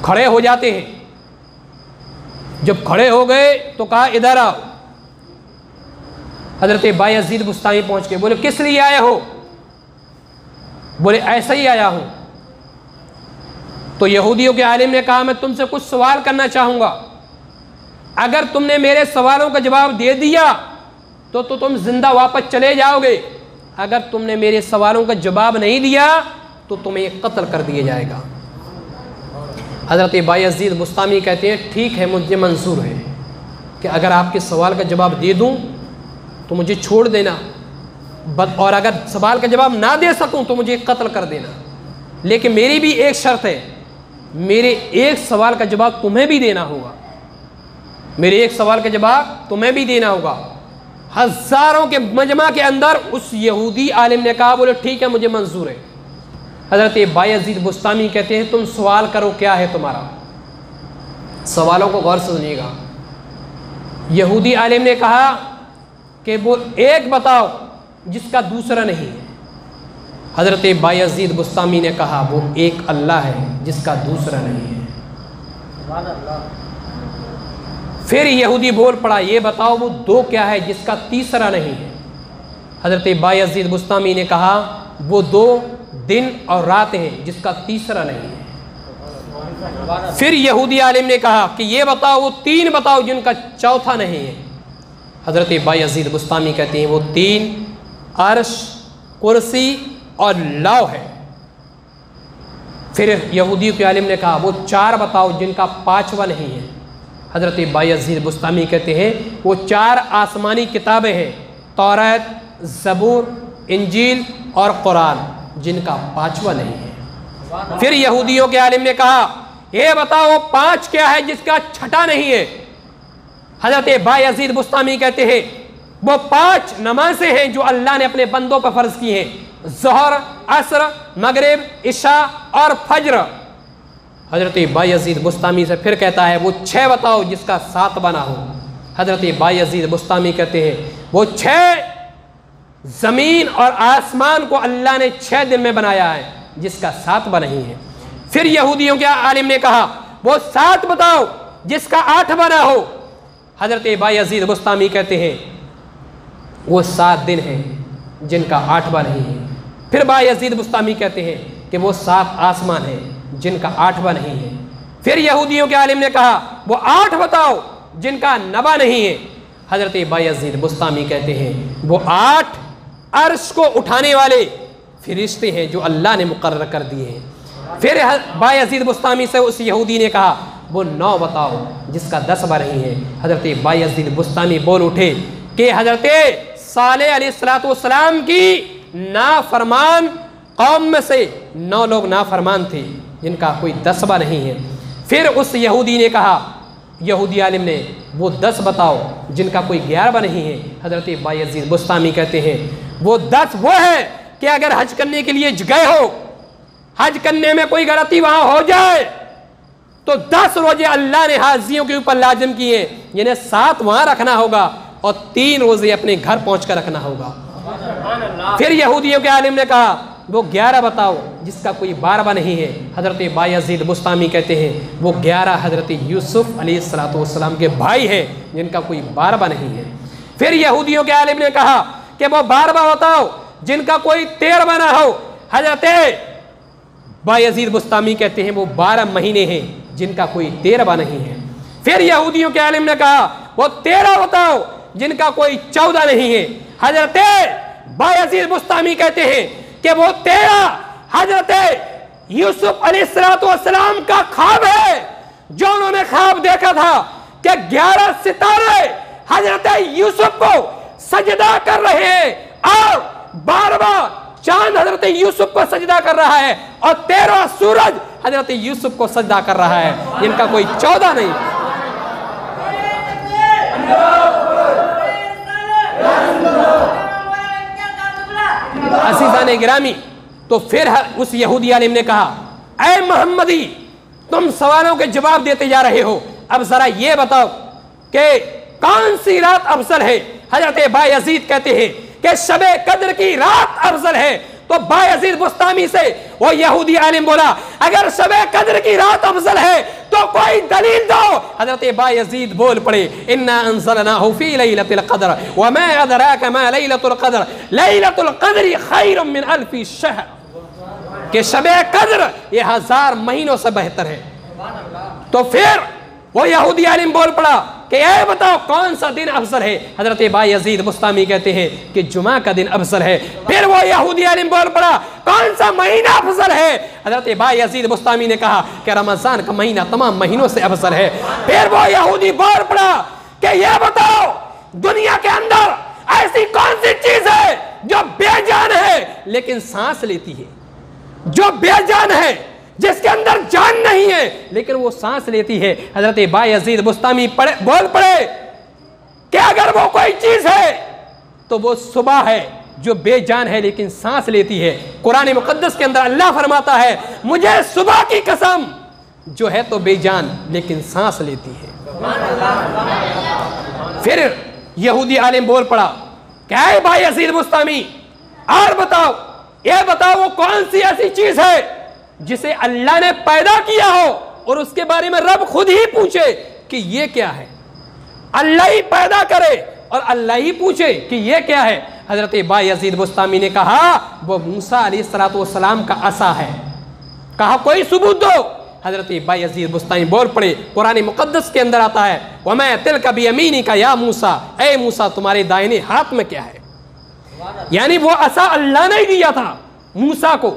S1: खड़े हो जाते हैं। जब खड़े हो गए तो कहा इधर आओ। हजरत बायजीद बुस्तामी पहुंच के बोले किस लिए आए हो? बोले ऐसा ही आया हूं। तो यहूदियों के आलिम ने कहा मैं तुमसे कुछ सवाल करना चाहूंगा, अगर तुमने मेरे सवालों का जवाब दे दिया तो तुम जिंदा वापस चले जाओगे, अगर तुमने मेरे सवालों का जवाब नहीं दिया तो तुम्हें कत्ल कर दिया जाएगा। हज़रत बायजीद बुस्तामी कहते हैं ठीक है, मुझे मंजूर है कि अगर आपके सवाल का जवाब दे दूं तो मुझे छोड़ देना, और अगर सवाल का जवाब ना दे सकूं तो मुझे कत्ल कर देना। लेकिन मेरी भी एक शर्त है, मेरे एक सवाल का जवाब तुम्हें भी देना होगा, मेरे एक सवाल का जवाब तुम्हें भी देना होगा। हज़ारों के मजमा के अंदर उस यहूदी आलिम ने कहा बोले ठीक है, मुझे मंजूर है। हज़रत बायजीद बुस्तामी कहते हैं तुम सवाल करो, क्या है तुम्हारा? सवालों को गौर से सुनिएगा। यहूदी आलिम ने कहा कि वो एक बताओ जिसका दूसरा नहीं है। हज़रत बायजीद बुस्तामी ने कहा वो एक अल्लाह है जिसका दूसरा नहीं है। फिर यहूदी बोल पड़ा ये बताओ वो दो क्या है जिसका तीसरा नहीं है। हज़रत बायजीद बुस्तामी ने कहा वो दो दिन और रात हैं जिसका तीसरा नहीं है। फिर यहूदी आलिम ने कहा कि ये बताओ वो तीन बताओ जिनका चौथा नहीं है। हज़रत बायजीद बुस्तामी कहते हैं वो तीन अर्श, कुर्सी और लौ है। फिर यहूदी के आलिम ने कहा वो चार बताओ जिनका पांचवा नहीं है। हज़रत बायजीद बुस्तामी कहते हैं वो चार आसमानी किताबें हैं, तौरात, ज़बूर, इंजील और कुरान, जिनका पांचवा नहीं है। फिर यहूदियों के आलिम ने कहा ये बताओ वो पांच क्या है जिसका छठा नहीं है। हज़रत बायजीद बुस्तामी कहते हैं वो पांच नमाजें हैं जो अल्लाह ने अपने बंदों पर फर्ज की हैं, ज़ोहर, असर, मगरिब, इशा और फज्र। हज़रत बायजीद बुस्तामी से फिर कहता है वो छः बताओ जिसका सातवां ना हो। हज़रत बायजीद बुस्तामी कहते हैं वो छः ज़मीन और आसमान को अल्लाह ने 6 दिन में बनाया है जिसका सातवां नहीं है। फिर यहूदियों के आलिम ने कहा वो 7 बताओ जिसका 8वां ना हो। हज़रत बायजीद बुस्तामी कहते हैं वो 7 दिन हैं जिनका 8वां नहीं है। फिर बायजीद बुस्तामी कहते हैं कि वो 7 आसमान हैं जिनका 8वां नहीं है। फिर यहूदियों के आलिम ने कहा वो 8 बताओ जिनका 9वां नहीं है। हज़रत बायजीद बुस्तामी कहते हैं वो 8 अर्श को उठाने वाले फरिश्ते हैं जो अल्लाह ने मुकर्रर कर दिए हैं। फिर बायजीद बुस्तामी से उस यहूदी ने कहा वो 9 बताओ जिसका 10वां नहीं है। हज़रत बायजीद बुस्तामी बोल उठे कि हज़रत सालेह अलैहिस्सलाम की नाफरमान कौम में से 9 लोग नाफरमान थे जिनका कोई 10वां नहीं है। फिर उस यहूदी ने कहा, यहूदी आलिम ने, वो 10 बताओ जिनका कोई 11वां नहीं है। हज़रत बायजीद बुस्तामी कहते हैं वो 10 वो है कि अगर हज करने के लिए गए हो, हज करने में कोई गलती वहां हो जाए तो 10 रोजे अल्लाह ने हाजियों के ऊपर लाजिम किए, जिन्हें 7 वहां रखना होगा और 3 रोजे अपने घर पहुंचकर रखना होगा। फिर यहूदियों के आलिम ने कहा वो 11 बताओ जिसका कोई 12वां नहीं है। हज़रत बायजीद बुस्तामी कहते हैं वो 11 हज़रत यूसुफ अलैहिस्सलाम के भाई हैं जिनका कोई 12वां नहीं है। फिर यहूदियों के आलिम ने कहा कि वो 12वां बताओ जिनका कोई 13वां ना हो। हज़रत बायजीद बुस्तामी कहते हैं वो 12 महीने हैं जिनका कोई 13वां नहीं है। फिर यहूदियों के आलिम ने कहा वो 13 बताओ जिनका कोई 14 नहीं है। हज़रत बायजीद बुस्तामी कहते हैं कि वो 13 हज़रत यूसुफ अलैहिस्सलाम का ख्वाब है, जो उन्होंने ख्वाब देखा था कि 11 सितारे हज़रत यूसुफ को सजदा कर रहे हैं और 12वां चांद हज़रत यूसुफ को सजदा कर रहा है और 13वां सूरज हज़रत यूसुफ को सजदा कर रहा है, जिनका कोई 14 नहीं। अज़ीज़ान गिरामी, तो फिर उस यहूदी आलिम ने कहा ऐ मोहम्मदी, तुम सवालों के जवाब देते जा रहे हो, अब जरा ये बताओ कि कौन सी रात अफजल है। हज़रत बायजीद कहते हैं कि शबे कद्र की रात अफजल है। तो बायजीद बुस्तामी से वो यहूदी आलिम बोला अगर शबे कद्र की रात अफजल है तो कोई दलील दो। हजरत बायजीद बोल पड़े, इन्ना अंज़लनाहु फी लैलतिल क़द्र व मा अदराका मा लैलतुल क़द्र लैलतुल क़द्रि खैरुम मिन अल्फि शहर, कि शबे कद्र ये 1000 महीनों से बेहतर है। तो फिर वो यहूदी आलिम बोल पड़ा कि ये बताओ कौन सा दिन अफजल है। हजरत बायजीद बुस्तामी कहते हैं कि जुमा का दिन अफजल है। फिर वो यहूदी आलिम बोल पड़ा कौन सा महीना अफजल है। हजरत बायजीद बुस्तामी ने कहा कि रमजान का महीना तमाम महीनों से अफजल है। फिर वो यहूदी बोल पड़ा कि ये बताओ दुनिया के अंदर ऐसी कौन सी चीज है जो बेजान है लेकिन सांस लेती है, जो बेजान है जिसके अंदर जान नहीं है लेकिन वो सांस लेती है। हजरत बायजीद बुस्तामी बोल पड़े कि अगर वो कोई चीज है तो वो सुबह है जो बेजान है लेकिन सांस लेती है। कुरान मुकद्दस के अंदर अल्लाह फरमाता है, मुझे सुबह की कसम जो है तो बेजान लेकिन सांस लेती है। फिर यहूदी आलिम बोल पड़ा, क्या है बायजीद बुस्तामी, और बताओ, ये बताओ वो कौन सी ऐसी चीज है जिसे अल्लाह ने पैदा किया हो और उसके बारे में रब खुद ही पूछे कि ये क्या है। अल्लाह ही पैदा करे और अल्लाह ही पूछे कि ये क्या है। हजरत बायजीद बुस्तामी ने कहा वो मूसा अलैहिस्सलाम का असा है। कहा कोई सबूत दो। हजरत बायजीद बुस्तामी बोल पड़े, कुरान मुकद्दस के अंदर आता है, वमा तिलका बियमीनिका या मूसा, ए मूसा तुम्हारे दाहिने हाथ में क्या है। यानी वो असा अल्लाह ने ही दिया था मूसा को,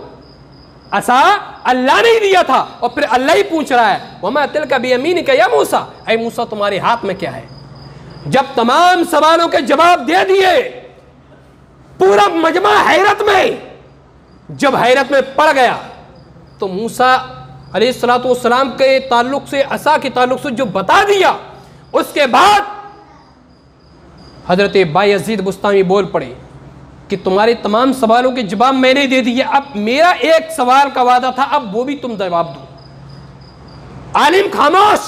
S1: असा अल्लाह ने ही दिया था और फिर अल्लाह ही पूछ रहा है वमा तिलका बियमीनिका या मूसा, ऐ मूसा तुम्हारे हाथ में क्या है। जब तमाम सवालों के जवाब दे दिए पूरा मजमा हैरत में, जब हैरत में पड़ गया तो मूसा अलैहिस्सलाम के ताल्लुक से, असा के ताल्लुक से जो बता दिया, उसके बाद हजरत बायजीद बुस्तामी बोल पड़े कि तुम्हारे तमाम सवालों के जवाब मैंने दे दिए, अब मेरा एक सवाल का वादा था, अब वो भी तुम जवाब दो। आलिम खामोश,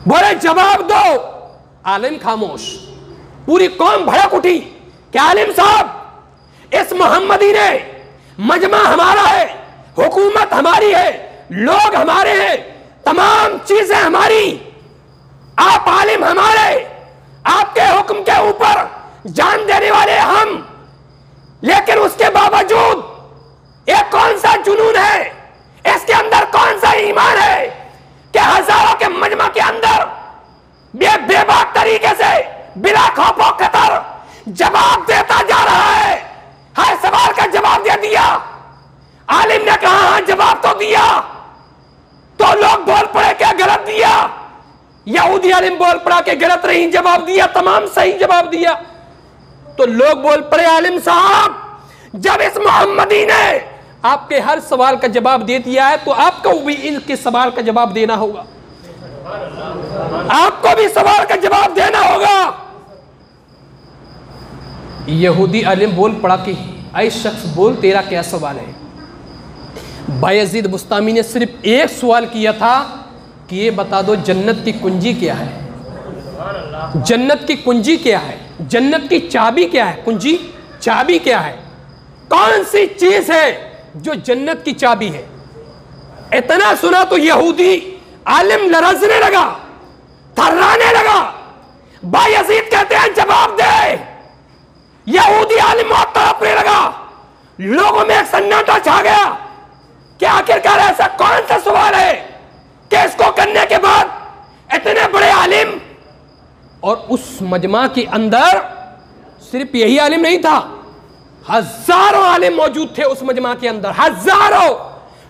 S1: बोले जवाब दो। आलिम खामोश, पूरी कौम भड़क उठी कि आलिम साहब इस मोहम्मदी ने, मजमा हमारा है, हुकूमत हमारी है, लोग हमारे हैं, तमाम चीजें हमारी, आप आलिम हमारे, आपके हुक्म के ऊपर जान देने वाले हम, लेकिन उसके बावजूद ये कौन सा जुनून है, इसके अंदर कौन सा ईमान है कि हजारों के मजमा के अंदर बेबाक तरीके से बिना खौफो खतर जवाब देता जा रहा है। हर सवाल का जवाब दे दिया। आलिम ने कहा हाँ जवाब तो दिया, तो लोग बोल पड़े क्या गलत दिया। यहूदी आलिम बोल पड़ा कि गलत नहीं जवाब दिया, तमाम सही जवाब दिया। तो लोग बोल पड़े आलिम साहब जब इस मोहम्मदी ने आपके हर सवाल का जवाब दे दिया है तो आपको भी इनके सवाल का जवाब देना होगा, आपको भी सवाल का जवाब देना होगा। यहूदी आलिम बोल पड़ा कि ऐ शख्स बोल तेरा क्या सवाल है। बायजीद बुस्तामी ने सिर्फ एक सवाल किया था कि ये बता दो जन्नत की कुंजी क्या है, जन्नत की कुंजी क्या है, जन्नत की चाबी क्या है, कुंजी चाबी क्या है, कौन सी चीज है जो जन्नत की चाबी है। इतना सुना तो यहूदी आलिम लरजने लगा, थर्राने लगा। बायजीद कहते हैं जवाब दे। यहूदी आलिम मौत तड़पने लगा। लोगों में एक सन्नाटा छा गया कि आखिरकार ऐसा कौन सा सवाल है कि इसको करने के बाद इतने बड़े आलिम, और उस मजमा के अंदर सिर्फ यही आलिम नहीं था, हजारों आलिम मौजूद थे उस मजमा के अंदर,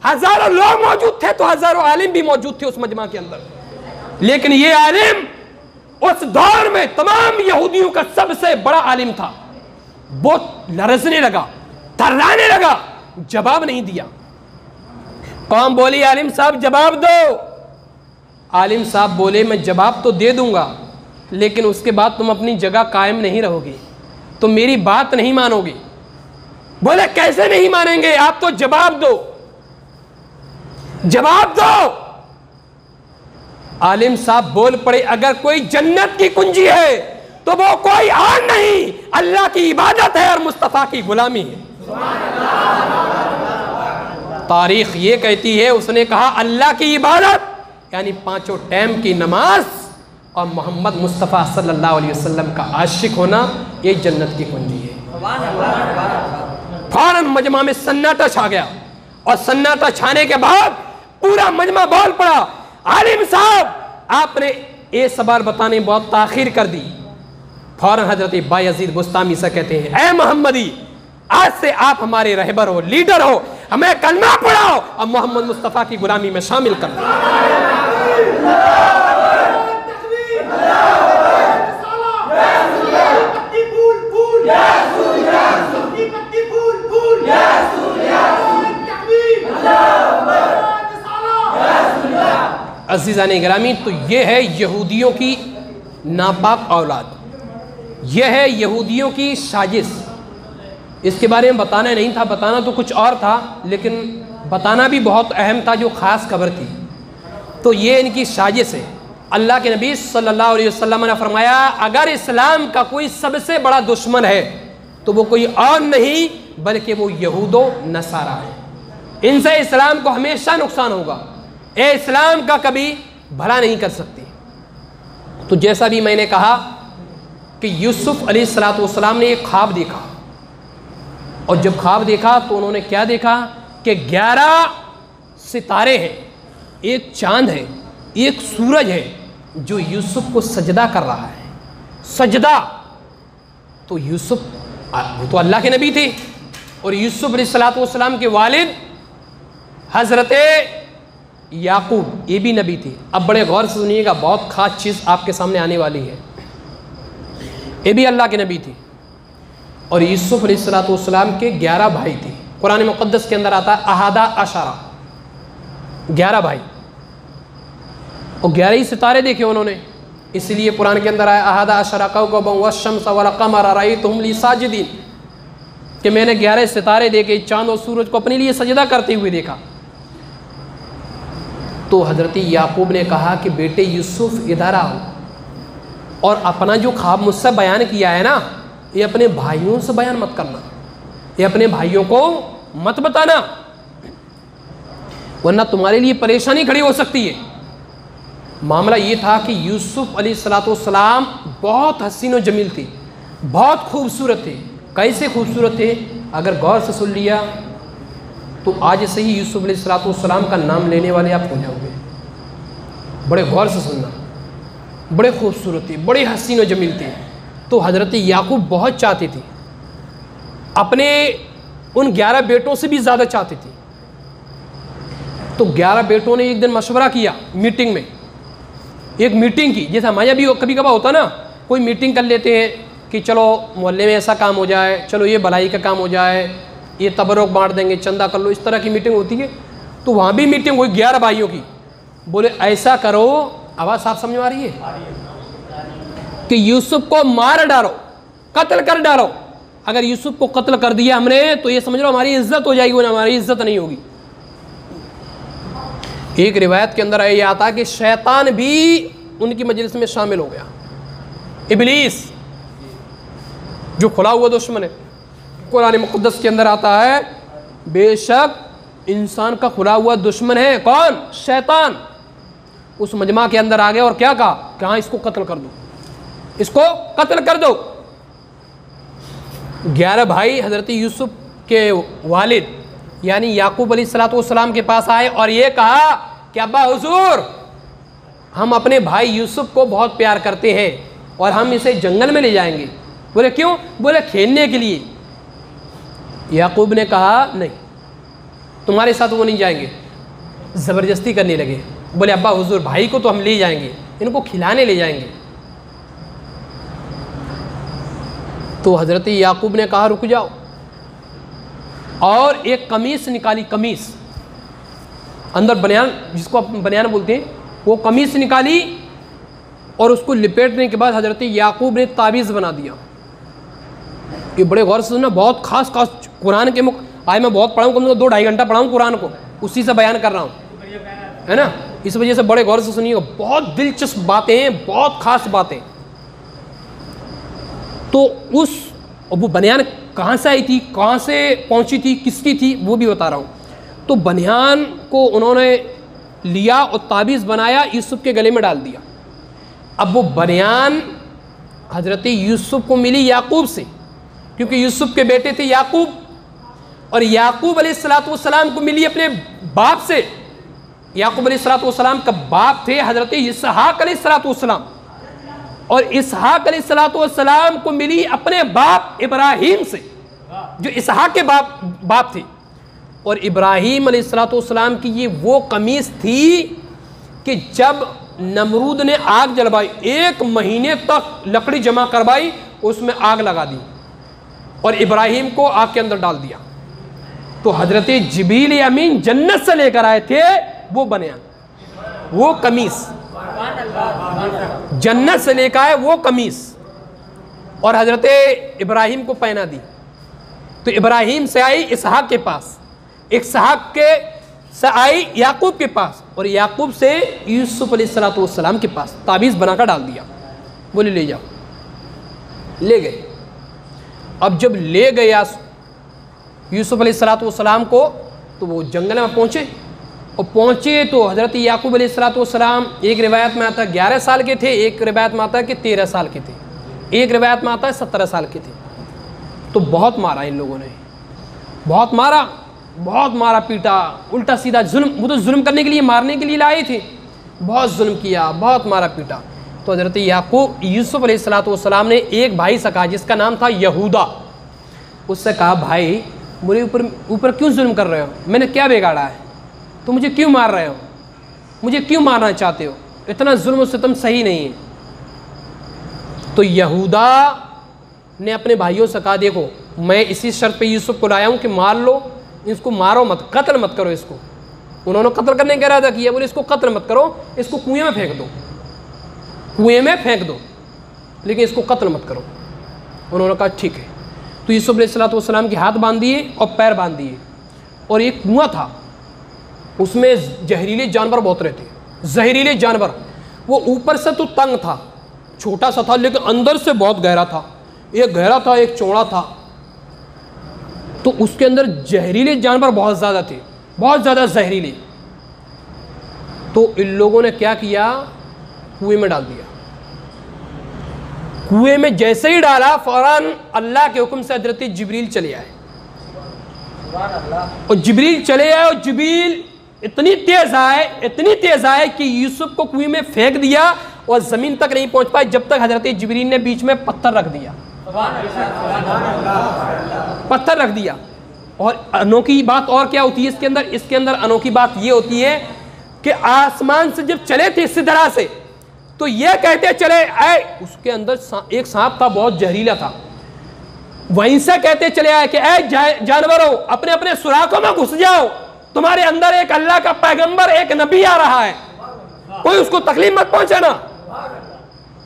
S1: हजारों लोग मौजूद थे, तो हजारों आलिम भी मौजूद थे उस मजमा के अंदर। लेकिन ये आलिम उस दौर में तमाम यहूदियों का सबसे बड़ा आलिम था। वो लरजने लगा, थर्राने लगा, जवाब नहीं दिया। कौम बोली आलिम साहब जवाब दो। आलिम साहब बोले मैं जवाब तो दे दूंगा लेकिन उसके बाद तुम अपनी जगह कायम नहीं रहोगे, तुम मेरी बात नहीं मानोगे। बोले कैसे नहीं मानेंगे, आप तो जवाब दो, जवाब दो। आलिम साहब बोल पड़े अगर कोई जन्नत की कुंजी है तो वो कोई और नहीं, अल्लाह की इबादत है और मुस्तफा की गुलामी है। तारीख ये कहती है, उसने कहा अल्लाह की इबादत यानी 5 टाइम की नमाज और मोहम्मद मुस्तफ़ा सल्लल्लाहु अलैहि वसल्लम का आशिक होना, ये जन्नत की कुंजी है। फौरन मजमा में सन्नाटा छा गया और सन्नाटा छाने के बाद पूरा मजमा बोल पड़ा, आलिम साहब आपने ये सवाल बताने में बहुत ताखीर कर दी। फौरन हजरत बायजीद बुस्तामी से कहते हैं, ऐ मोहम्मदी, आज से आप हमारे रहबर हो, लीडर हो, हमें कलमा पढ़ाओ और मोहम्मद मुस्तफ़ा की गुलामी में शामिल कर दो। अज़ीज़ाने गिरामी, तो ये है यहूदियों की नापाक औलाद, यह है यहूदियों की साजिश। इसके बारे में बताना नहीं था, बताना तो कुछ और था, लेकिन बताना भी बहुत अहम था, जो ख़ास खबर थी। तो ये इनकी साजिश है। अल्लाह के नबी सल्लल्लाहु अलैहि वसल्लम ने फरमाया, अगर इस्लाम का कोई सबसे बड़ा दुश्मन है तो वो कोई और नहीं बल्कि वो यहूदो नसारा है। इनसे इस्लाम को हमेशा नुकसान होगा, ये इस्लाम का कभी भला नहीं कर सकती। तो जैसा भी मैंने कहा कि यूसुफ अलैहिस्सलाम ने एक ख्वाब देखा, और जब ख्वाब देखा तो उन्होंने क्या देखा कि 11 सितारे हैं, एक चांद है, एक सूरज है जो यूसुफ को सजदा कर रहा है। सजदा तो यूसुफ, वो तो अल्लाह के नबी थे, और यूसुफ अलैहिस्सलाम के वालिद हज़रत याकूब ये भी नबी थे। अब बड़े गौर से सुनिएगा, बहुत ख़ास चीज़ आपके सामने आने वाली है। ये भी अल्लाह के नबी थे, और यूसुफ अलैहिस्सलाम के 11 भाई थे। कुरान मुक़द्दस के अंदर आता है अहादा अशरा, 11 भाई, और 11 ही सितारे देखे उन्होंने, इसलिए कुरान के अंदर आया अहादा अशरा कौकबा वश्शम्स वल क़मर रअयतुहुम ली साजिदीन, कि मैंने 11 सितारे देखे, चांद और सूरज को अपने लिए सजदा करते हुए देखा। तो हज़रत याकूब ने कहा कि बेटे यूसुफ इधर आओ, और अपना जो ख्वाब मुझसे बयान किया है ना, ये अपने भाइयों से बयान मत करना, ये अपने भाइयों को मत बताना, वरना तुम्हारे लिए परेशानी खड़ी हो सकती है। मामला ये था कि यूसुफ अलैहिस्सलाम बहुत हसीन और जमील थे, बहुत खूबसूरत थे। कैसे खूबसूरत थे, अगर गौर से सुन लिया तो आज से ही यूसुफ अलैहिस्सलाम का नाम लेने वाले आप हो जाओगे। बड़े गौर से सुनना, बड़े खूबसूरत थे, बड़े हसीन और जमील थे। तो हज़रत याकूब बहुत चाहते थे, अपने उन 11 बेटों से भी ज़्यादा चाहते थे। तो 11 बेटों ने एक दिन मशवरा किया मीटिंग में, एक मीटिंग की, जैसा हमारे भी कभी कभार होता ना, कोई मीटिंग कर लेते हैं कि चलो मोहल्ले में ऐसा काम हो जाए, चलो ये भलाई का काम हो जाए, ये तबरुक बांट देंगे, चंदा कर लो, इस तरह की मीटिंग होती है। तो वहाँ भी मीटिंग हुई 11 भाइयों की। बोले ऐसा करो, आवाज़ साफ समझ में आ रही है, कि यूसुफ को मार डालो, कत्ल कर डालो। अगर यूसुफ को कत्ल कर दिया हमने तो ये समझ लो हमारी इज्जत हो जाएगी, वरना हमारी इज्जत नहीं होगी। एक रिवायत के अंदर ये आता है कि शैतान भी उनकी मजलिस में शामिल हो गया। इब्लीस जो खुला हुआ दुश्मन है, कुरान मुक़द्दस के अंदर आता है बेशक इंसान का खुला हुआ दुश्मन है कौन? शैतान। उस मजमा के अंदर आ गया और क्या कहा कि हाँ इसको कत्ल कर दो, इसको कत्ल कर दो। 11 भाई हज़रत यूसुफ के वालिद यानी याकूब अलैहिस्सलाम के पास आए और ये कहा कि अब्बा हुजूर, हम अपने भाई यूसुफ को बहुत प्यार करते हैं और हम इसे जंगल में ले जाएंगे। बोले क्यों? बोले खेलने के लिए। याकूब ने कहा नहीं, तुम्हारे साथ वो नहीं जाएंगे। ज़बरदस्ती करने लगे, बोले अब्बा हुजूर भाई को तो हम ले जाएंगे, इनको खिलाने ले जाएंगे। तो हज़रत याकूब ने कहा रुक जाओ, और एक कमीस निकाली, कमीस अंदर बनियान, जिसको आप बनियान बोलते हैं, वो कमीस निकाली और उसको लिपेटने के बाद हज़रत याकूब ने ताबीज़ बना दिया। ये बड़े गौर से सुनना, बहुत खास कुरान के आज मैं बहुत पढ़ाऊँ, कम से कम 2-2.5 घंटा पढ़ाऊँ कुरान को, उसी से बयान कर रहा हूँ, है ना। इस वजह से बड़े गौर से सुनिएगा, बहुत दिलचस्प बातें हैं, बहुत खास बातें। तो वो बनियान कहाँ से आई थी, कहाँ से पहुँची थी, किसकी थी, वो भी बता रहा हूँ। तो बनियान को उन्होंने लिया और ताबीज़ बनाया, यूसुफ के गले में डाल दिया। अब वो बनियान हज़रत यूसुफ को मिली याकूब से, क्योंकि यूसुफ के बेटे थे याकूब, और याकूब अलैहिस्सलाम को मिली अपने बाप से। याकूब अलैहिस्सलाम का बाप थे हज़रत इसहाक अलैहिस्सलाम, और इसहाक अलैहिस्सलाम को मिली अपने बाप इब्राहीम से, जो इसहाक के बाप थे। और इब्राहीम अलैहिस्सलाम की ये वो कमीज़ थी कि जब नमरूद ने आग जलवाई, 1 महीने तक लकड़ी जमा करवाई, उसमें आग लगा दी और इब्राहीम को आग के अंदर डाल दिया। तो हज़रत जिब्रील अमीन जन्नत से लेकर आए थे वो बनियान, वो कमीज़, जन्नत से लेकर आए वो कमीज़, और हज़रत इब्राहीम को पहना दी। तो इब्राहीम से आई इसहाक के पास, इसहाक के से आई याकूब के पास, और याकूब से यूसुफ अलैहिस्सलाम के पास। ताबीज़ बनाकर डाल दिया, बोले ले जाओ। ले गए। अब जब ले गया यूसुफ अलैहिस्सलाम को, तो वो जंगल में पहुँचे, और पहुँचे तो हज़रत याकूब अलैहिस्सलाम, एक रिवायत में आता है 11 साल के थे, एक रिवायत में आता है कि 13 साल के थे, एक रिवायत में आता है 17 साल के थे। तो बहुत मारा इन लोगों ने, बहुत मारा पीटा, उल्टा सीधा जुल्म। वो तो जुल्म करने के लिए, मारने के लिए लाए थे, बहुत जुल्म किया, बहुत मारा पीटा। तो हज़रत यूसुफ अलैहिस्सलाम ने एक भाई से कहा, जिसका नाम था यहूदा, उससे कहा भाई मेरे ऊपर क्यों जुल्म कर रहे हो, मैंने क्या बिगाड़ा है, तो मुझे क्यों मार रहे हो, मुझे क्यों मारना चाहते हो, इतना जुल्म सितम सही नहीं है। तो यहूदा ने अपने भाइयों से कहा देखो मैं इसी शर्त पे यूसुफ को लाया हूँ कि मार लो, इसको मारो मत, कत्ल मत करो इसको। उन्होंने कत्ल करने का इरादा किया, बोले इसको कत्ल मत करो, इसको कुएं में फेंक दो, कुएं में फेंक दो, लेकिन इसको कत्ल मत करो। उन्होंने कहा ठीक है। तो यूसुफ अलैहिस्सलाम के हाथ बांध दिए और पैर बांध दिए, और एक कुआं था, उसमें जहरीले जानवर बहुत रहते, जहरीले जानवर। वो ऊपर से तो तंग था, छोटा सा था, लेकिन अंदर से बहुत गहरा था, एक गहरा था एक चौड़ा था। तो उसके अंदर जहरीले जानवर बहुत ज़्यादा थे, बहुत ज़्यादा जहरीले। तो इन लोगों ने क्या किया, कुएं में डाल दिया। कुएं में जैसे ही डाला, फौरन अल्लाह के हुक्म से हज़रत जिब्रील चले आए, और जिब्रील चले आए, और जिब्रील इतनी तेज आए कि यूसुफ को कुएं में फेंक दिया, और ज़मीन तक नहीं पहुंच पाए जब तक हज़रत जिब्रील ने बीच में पत्थर रख दिया, पत्थर रख दिया। और अनोखी बात और क्या होती है इसके अंदर अनोखी बात ये होती है कि आसमान से जब चले थे इसी तरह से, तो ये कहते चले आए, उसके अंदर एक सांप था, बहुत जहरीला था, वहीं से कहते चले आए कि ऐ जानवरों अपने अपने सुराखों में घुस जाओ, तुम्हारे अंदर एक अल्लाह का पैगंबर, एक नबी आ रहा है, कोई उसको तकलीफ मत पहुंचाना।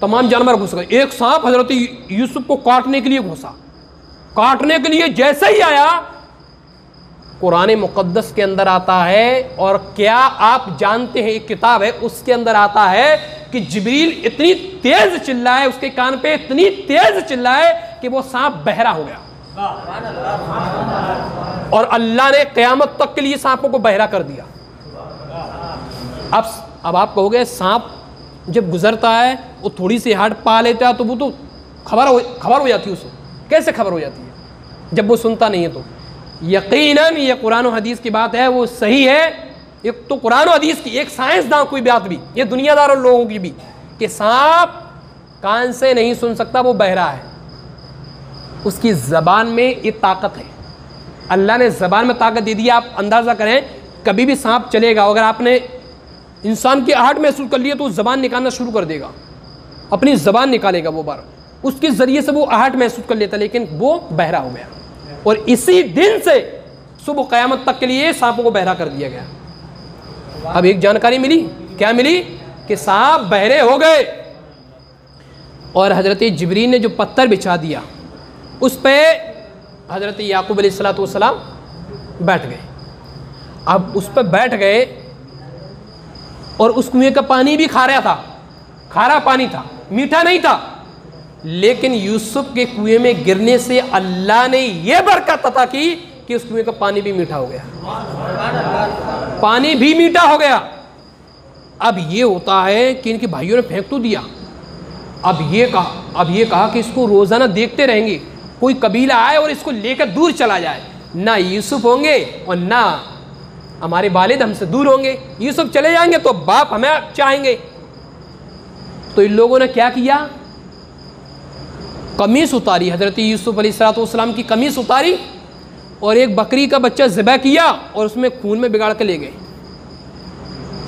S1: तमाम जानवर घुस गए। एक सांप हजरत यूसुफ को काटने के लिए घुसा, काटने के लिए जैसे ही आया, कुरान मुक़द्दस के अंदर आता है, और क्या आप जानते हैं एक किताब है उसके अंदर आता है कि जिब्रील इतनी तेज चिल्लाए, उसके कान पे इतनी तेज चिल्लाए कि वो सांप बहरा हो गया, और अल्लाह ने क़यामत तक के लिए सांपों को बहरा कर दिया। अब आप कहोगे सांप जब गुजरता है वो थोड़ी सी हार्ट पा लेता है तो वो तो खबर हो जाती है उसे, कैसे खबर हो जाती है जब वो सुनता नहीं है? तो यकीनन ये कुरान और हदीस की बात है, वो सही है। एक तो कुरान और हदीस की, एक साइंसदान की बात भी, ये दुनियादारों लोगों की भी, कि सांप कान से नहीं सुन सकता, वो बहरा है, उसकी ज़बान में ये ताकत है, अल्लाह ने ज़बान में ताकत दे दी। आप अंदाज़ा करें, कभी भी सांप चलेगा, अगर आपने इंसान की आहट महसूस कर लिया तो ज़बान निकालना शुरू कर देगा, अपनी ज़बान निकालेगा वो बार, उसके ज़रिए से वो आहट महसूस कर लेता, लेकिन वो बहरा हो गया, और इसी दिन से सुबह क़यामत तक के लिए सांपों को बहरा कर दिया गया। अब एक जानकारी मिली, क्या मिली? कि सांप बहरे हो गए, और हज़रत जिब्रील ने जो पत्थर बिछा दिया उस पर हज़रत याकूब अलैहिस्सलाम बैठ गए। अब उस पर बैठ गए, और उस कुएं का पानी भी खारा था, खारा पानी था, मीठा नहीं था, लेकिन यूसुफ के कुएं में गिरने से अल्लाह ने यह बरकत अता की कि उस कुएं का पानी भी मीठा हो गया। पानी भी मीठा हो गया। अब ये होता है कि इनके भाइयों ने फेंक तो दिया। अब ये कहा कि इसको रोज़ाना देखते रहेंगे, कोई कबीला आए और इसको लेकर दूर चला जाए। ना यूसुफ होंगे और ना हमारे वालिद हमसे दूर होंगे। यूसुफ चले जाएंगे तो बाप हमें चाहेंगे। तो इन लोगों ने क्या किया, कमीज़ उतारी, हज़रत यूसुफ अलैहिस्सलाम की कमीज़ उतारी और एक बकरी का बच्चा ज़िबह किया और उसमें खून में बिगाड़ के ले गए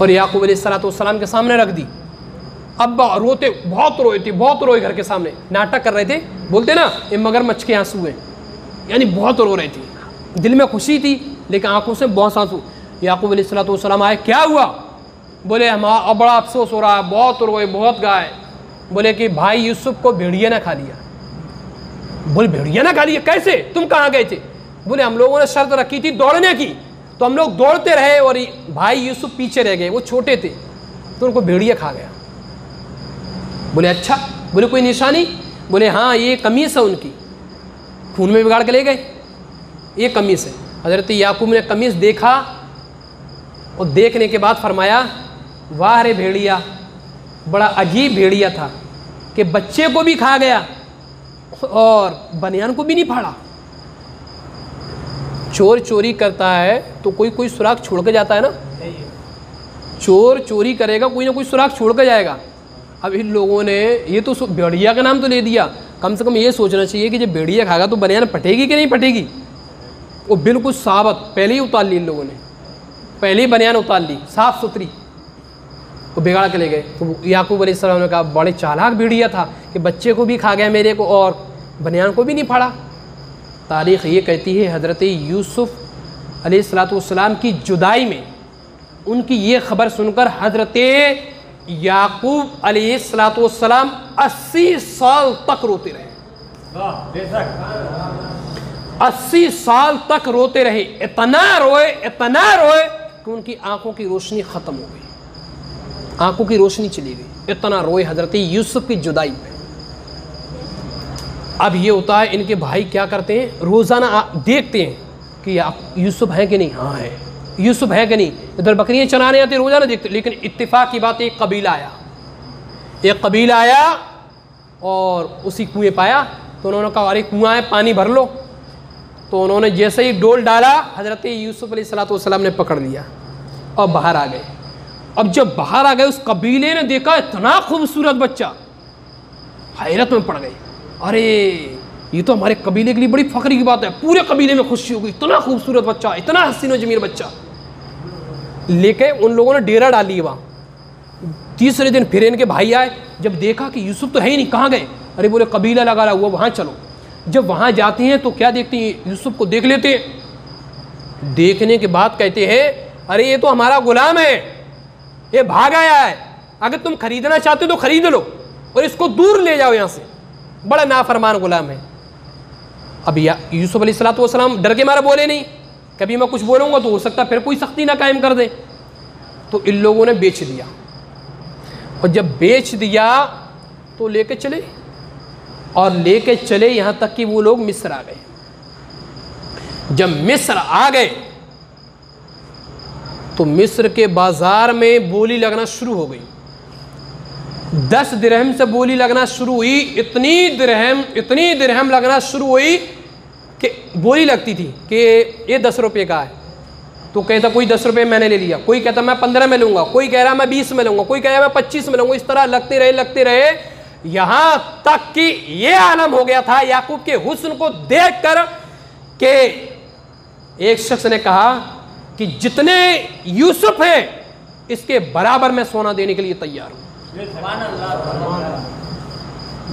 S1: और याकूब अलैहिस्सलाम के सामने रख दी। अब रोते, बहुत रोए घर के सामने, नाटक कर रहे थे। बोलते ना ये मगरमच्छ के आंसू हैं, यानी बहुत रो रहे थे। दिल में खुशी थी लेकिन आंखों से बहुत आंसू। याकूब अलैहिस्सलाम आए, क्या हुआ? बोले हमारा बड़ा अफसोस हो रहा है, बहुत रोए, बहुत गाए। बोले कि भाई यूसुफ को भेड़िया ने खा लिया। बोले भेड़िया ने खा लिया? कैसे? तुम कहाँ गए थे? बोले हम लोगों ने शर्त रखी थी दौड़ने की, तो हम लोग दौड़ते रहे और भाई यूसुफ पीछे रह गए, वो छोटे थे तो उनको भेड़िया खा गया। बोले अच्छा। बोले कोई निशानी? बोले हाँ ये कमीज़ है उनकी, खून में बिगाड़ के ले गए, ये कमीज़ है। हज़रत याकूब ने कमीज़ देखा और देखने के बाद फरमाया वाह रे भेड़िया, बड़ा अजीब भेड़िया था कि बच्चे को भी खा गया और बनियान को भी नहीं फाड़ा। चोर चोरी करता है तो कोई सुराग छोड़ के जाता है ना। चोर चोरी करेगा, कोई ना कोई सुराग छोड़ के जाएगा। अब इन लोगों ने ये तो भेड़िया का नाम तो ले दिया, कम से कम ये सोचना चाहिए कि जब भेड़िया खाएगा तो बनियान फटेगी कि नहीं फटेगी। वो बिल्कुल साबत पहले ही उतार ली इन लोगों ने, पहले ही बनियान उतार ली साफ़ सुथरी, वो बिगाड़ के ले गए। तो याकूब अलैहिस्सलाम ने कहा बड़े चालाक भेड़िया था कि बच्चे को भी खा गया मेरे को और बनियान को भी नहीं फाड़ा। तारीख़ ये कहती है हज़रत यूसुफ अलैहिस्सलाम की जुदाई में उनकी ये ख़बर सुनकर हज़रत याकूब अलैहिस्सलाम 80 साल तक रोते रहे। 80 साल तक रोते रहे, इतना रोए कि उनकी आंखों की रोशनी ख़त्म हो गई, आंखों की रोशनी चली गई, इतना रोए हज़रत यूसुफ की जुदाई पे। अब ये होता है इनके भाई क्या करते हैं, रोज़ाना देखते हैं कि आप यूसुफ है कि नहीं, हाँ है, यूसुफ है कि नहीं। इधर बकरियाँ चराने आते रोज़ाना देखते, लेकिन इत्तेफाक की बात एक कबीला आया और उसी कुएँ पाया तो उन्होंने कहा अरे कुआँ है पानी भर लो। तो उन्होंने जैसे ही डोल डाला हज़रत यूसुफ अलैहिस्सलाम ने पकड़ लिया और बाहर आ गए। अब जब बाहर आ गए उस कबीले ने देखा इतना खूबसूरत बच्चा, हैरत में पड़ गए। अरे ये तो हमारे कबीले के लिए बड़ी फ़ख्र की बात है। पूरे कबीले में खुशी हो गई, इतना खूबसूरत बच्चा, इतना हसीन व जमील बच्चा। लेके उन लोगों ने डेरा डाल लिया वहाँ। तीसरे दिन फिर इनके भाई आए, जब देखा कि यूसुफ तो है ही नहीं, कहाँ गए? अरे बोले कबीला लगा रहा हुआ, वहाँ चलो। जब वहाँ जाते हैं तो क्या देखते हैं, यूसुफ को देख लेते हैं। देखने के बाद कहते हैं अरे ये तो हमारा गुलाम है, ये भाग आया है, अगर तुम खरीदना चाहते हो तो खरीद लो और इसको दूर ले जाओ यहाँ से, बड़ा नाफरमान गुलाम है। अब यूसुफ अलैहिस्सलाम डर के मारे बोले नहीं, कभी मैं कुछ बोलूँगा तो हो सकता फिर कोई सख्ती ना कायम कर दे। तो इन लोगों ने बेच दिया और जब बेच दिया तो लेके चले और लेके चले यहाँ तक कि वो लोग मिस्र आ गए। जब मिस्र आ गए तो मिस्र के बाज़ार में बोली लगना शुरू हो गई। 10 दिरहम से बोली लगना शुरू हुई, इतनी दिरहम लगना शुरू हुई कि बोली लगती थी कि ये 10 रुपये का है, तो कहता कोई 10 रुपये मैंने ले लिया, कोई कहता मैं 15 में लूँगा, कोई कह रहा मैं 20 में लूँगा, कोई कह रहा मैं 25 में लूँगा। इस तरह लगते रहे यहाँ तक कि ये आलम हो गया था याकूब के हुस्न को देखकर कि एक शख्स ने कहा कि जितने यूसुफ हैं इसके बराबर मैं सोना देने के लिए तैयार हूँ।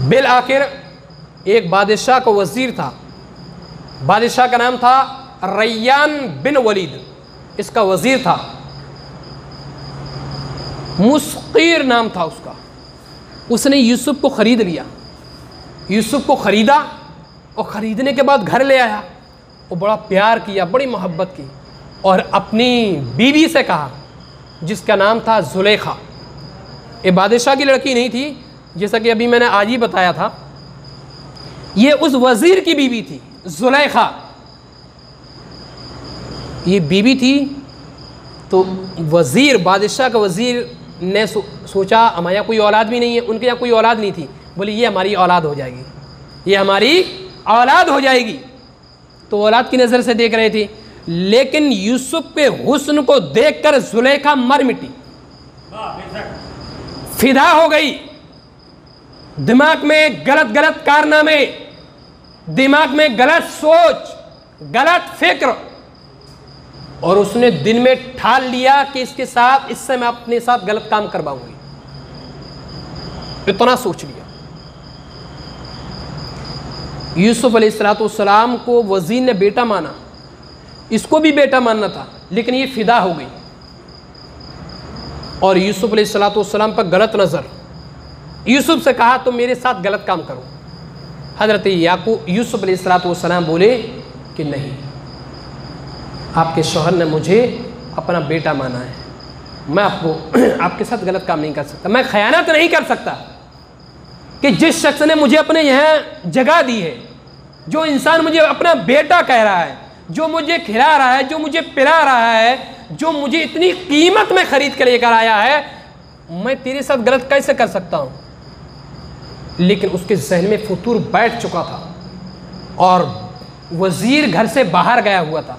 S1: बिल आखिर एक बादशाह का वजीर था, बादशाह का नाम था रैयान बिन वलीद, इसका वजीर था, मुस्कीर नाम था उसका। उसने यूसुफ को ख़रीद लिया, यूसुफ को ख़रीदा और ख़रीदने के बाद घर ले आया और बड़ा प्यार किया, बड़ी मोहब्बत की और अपनी बीवी से कहा जिसका नाम था जुलेखा। ये बादशाह की लड़की नहीं थी, जैसा कि अभी मैंने आज ही बताया था, ये उस वज़ीर की बीवी थी जुलेखा। ये बीवी थी तो वज़ीर, बादशाह का वज़ीर ने सोचा हमारे यहाँ कोई औलाद भी नहीं है, उनके यहाँ कोई औलाद नहीं थी। बोले ये हमारी औलाद हो जाएगी, ये हमारी औलाद हो जाएगी। तो औलाद की नज़र से देख रहे थे, लेकिन यूसुफ के हुस्न को देखकर जुलेखा मर मिटी, फिदा हो गई। दिमाग में गलत गलत कारनामे, दिमाग में गलत सोच, गलत फिक्र, और उसने दिन में ठान लिया कि इससे मैं अपने साथ गलत काम करवाऊंगी। इतना सोच लिया। यूसुफ अलैहिस्सलाम को वज़ीर ने बेटा माना, इसको भी बेटा मानना था, लेकिन ये फिदा हो गई। और यूसुफ अलैहिस्सलाम पर गलत नज़र, यूसुफ से कहा तुम मेरे साथ गलत काम करो। हज़रत याकूब यूसुफ अलैहिस्सलाम बोले कि नहीं, आपके शौहर ने मुझे अपना बेटा माना है, मैं आपके साथ गलत काम नहीं कर सकता, मैं खयानत नहीं कर सकता कि जिस शख्स ने मुझे अपने यहाँ जगह दी है, जो इंसान मुझे अपना बेटा कह रहा है, जो मुझे खिला रहा है, जो मुझे पिला रहा है, जो मुझे इतनी कीमत में ख़रीद कर लेकर आया है, मैं तेरे साथ गलत कैसे कर सकता हूँ। लेकिन उसके जहन में फतूर बैठ चुका था और वज़ीर घर से बाहर गया हुआ था।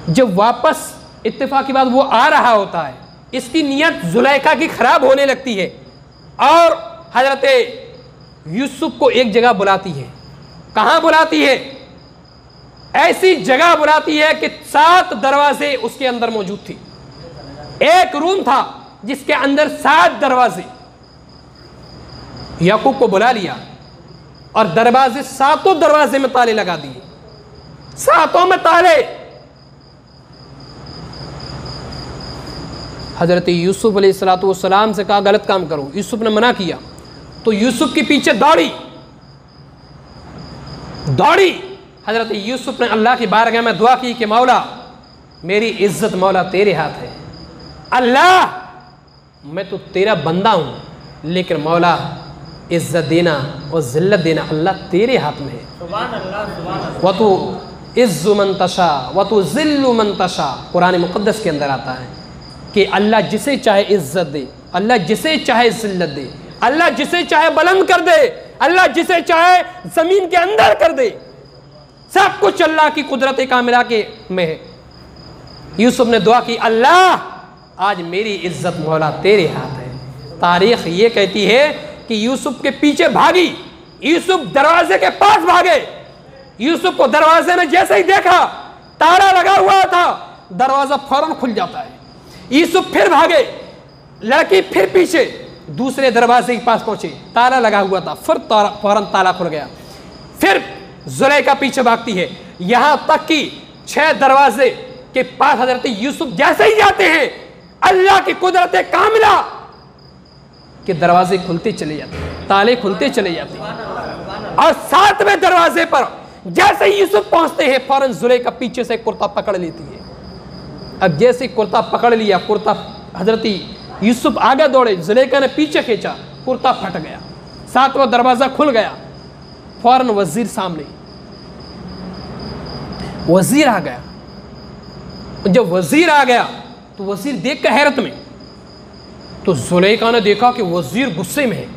S1: जब वापस इत्तेफाक की बात वो आ रहा होता है, इसकी नीयत जुलेखा की ख़राब होने लगती है और हज़रत यूसुफ को एक जगह बुलाती है। कहाँ बुलाती है? ऐसी जगह बुलाती है कि 7 दरवाजे उसके अंदर मौजूद थी। एक रूम था जिसके अंदर 7 दरवाजे। याकूब को बुला लिया और दरवाजे, 7 दरवाजे में ताले लगा दिए, 7 में ताले। हज़रत यूसुफ अलैहिस्सलाम से कहा गलत काम करो, यूसुफ ने मना किया। तो यूसुफ के पीछे दौड़ी। हज़रत यूसुफ ने अल्लाह की बारगाह में दुआ की कि मौला मेरी इज्जत मौला तेरे हाथ है, अल्लाह मैं तो तेरा बंदा हूँ, लेकिन मौला इज्जत देना और ज़िल्लत देना अल्लाह तेरे हाथ में है। व तो इज़्ज़ु मन तशा व तो ज़िल्लु मन तशा, कुरान मुक़द्दस के अंदर आता है कि अल्लाह जिसे चाहे इज्जत दे, अल्लाह जिसे चाहे ज़िल्लत दे, अल्लाह जिसे चाहे बुलंद कर दे, अल्लाह जिसे चाहे ज़मीन के अंदर कर दे। सब कुछ अल्लाह की कुदरत कामिला के में है। यूसुफ ने दुआ की, अल्लाह आज मेरी इज्जत मौला तेरे हाथ है। तारीख़ ये कहती है कि यूसुफ के पीछे भागी, यूसुफ दरवाजे के पास भागे। यूसुफ को दरवाजे में जैसे ही देखा, ताला लगा हुआ था, दरवाज़ा फौरन खुल जाता है। यूसुफ फिर भागे, लड़की फिर पीछे दूसरे दरवाजे के पास पहुंचे, ताला लगा हुआ था, फिर फौरन ताला खुल गया। फिर जुलेखा पीछे भागती है, यहां तक कि 6 दरवाजे के पास हजरत यूसुफ जैसे ही जाते हैं, अल्लाह की कुदरत कामिला के दरवाजे खुलते चले जाते हैं, ताले खुलते चले जाते हैं। और 7वें दरवाजे पर जैसे ही यूसुफ पहुंचते हैं, फौरन जुलेखा पीछे से कुर्ता पकड़ लेती है। अब जैसे कुर्ता पकड़ लिया, कुर्ता हजरत यूसुफ आगे दौड़े, जुलेखा ने पीछे खींचा, कुर्ता फट गया, 7वां दरवाजा खुल गया। फौरन वजीर सामने, वजीर आ गया। जब वजीर आ गया तो वजीर देख कर हैरत में, तो जुलेखा ने देखा कि वजीर गुस्से में है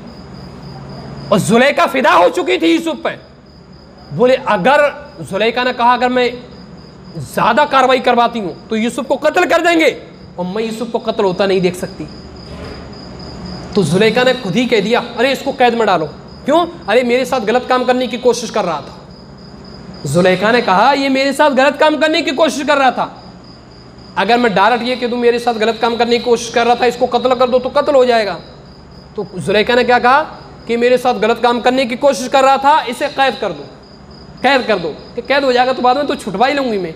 S1: और जुलेखा फिदा हो चुकी थी यूसुफ पे। बोले, अगर जुलेखा ने कहा अगर मैं ज्यादा कार्रवाई करवाती हूं तो यूसुफ को कत्ल कर देंगे और मैं यूसुफ को कत्ल होता नहीं देख सकती। तो जुलेखा ने खुद ही कह दिया, अरे इसको कैद में डालो। क्यों? अरे मेरे साथ गलत काम करने की कोशिश कर रहा था। जुलेखा ने कहा ये मेरे साथ गलत काम करने की कोशिश कर रहा था, अगर मैं डायरेक्ट ये कि तू मेरे साथ गलत काम करने की कोशिश कर रहा था, इसको कत्ल कर दो तो कत्ल हो जाएगा। तो जुलेखा ने क्या कहा कि मेरे साथ गलत काम करने की कोशिश कर रहा था, इसे कैद कर दो, कैद कर दो, कि कैद हो जाएगा तो बाद में तो छुटवा ही लूँगी मैं।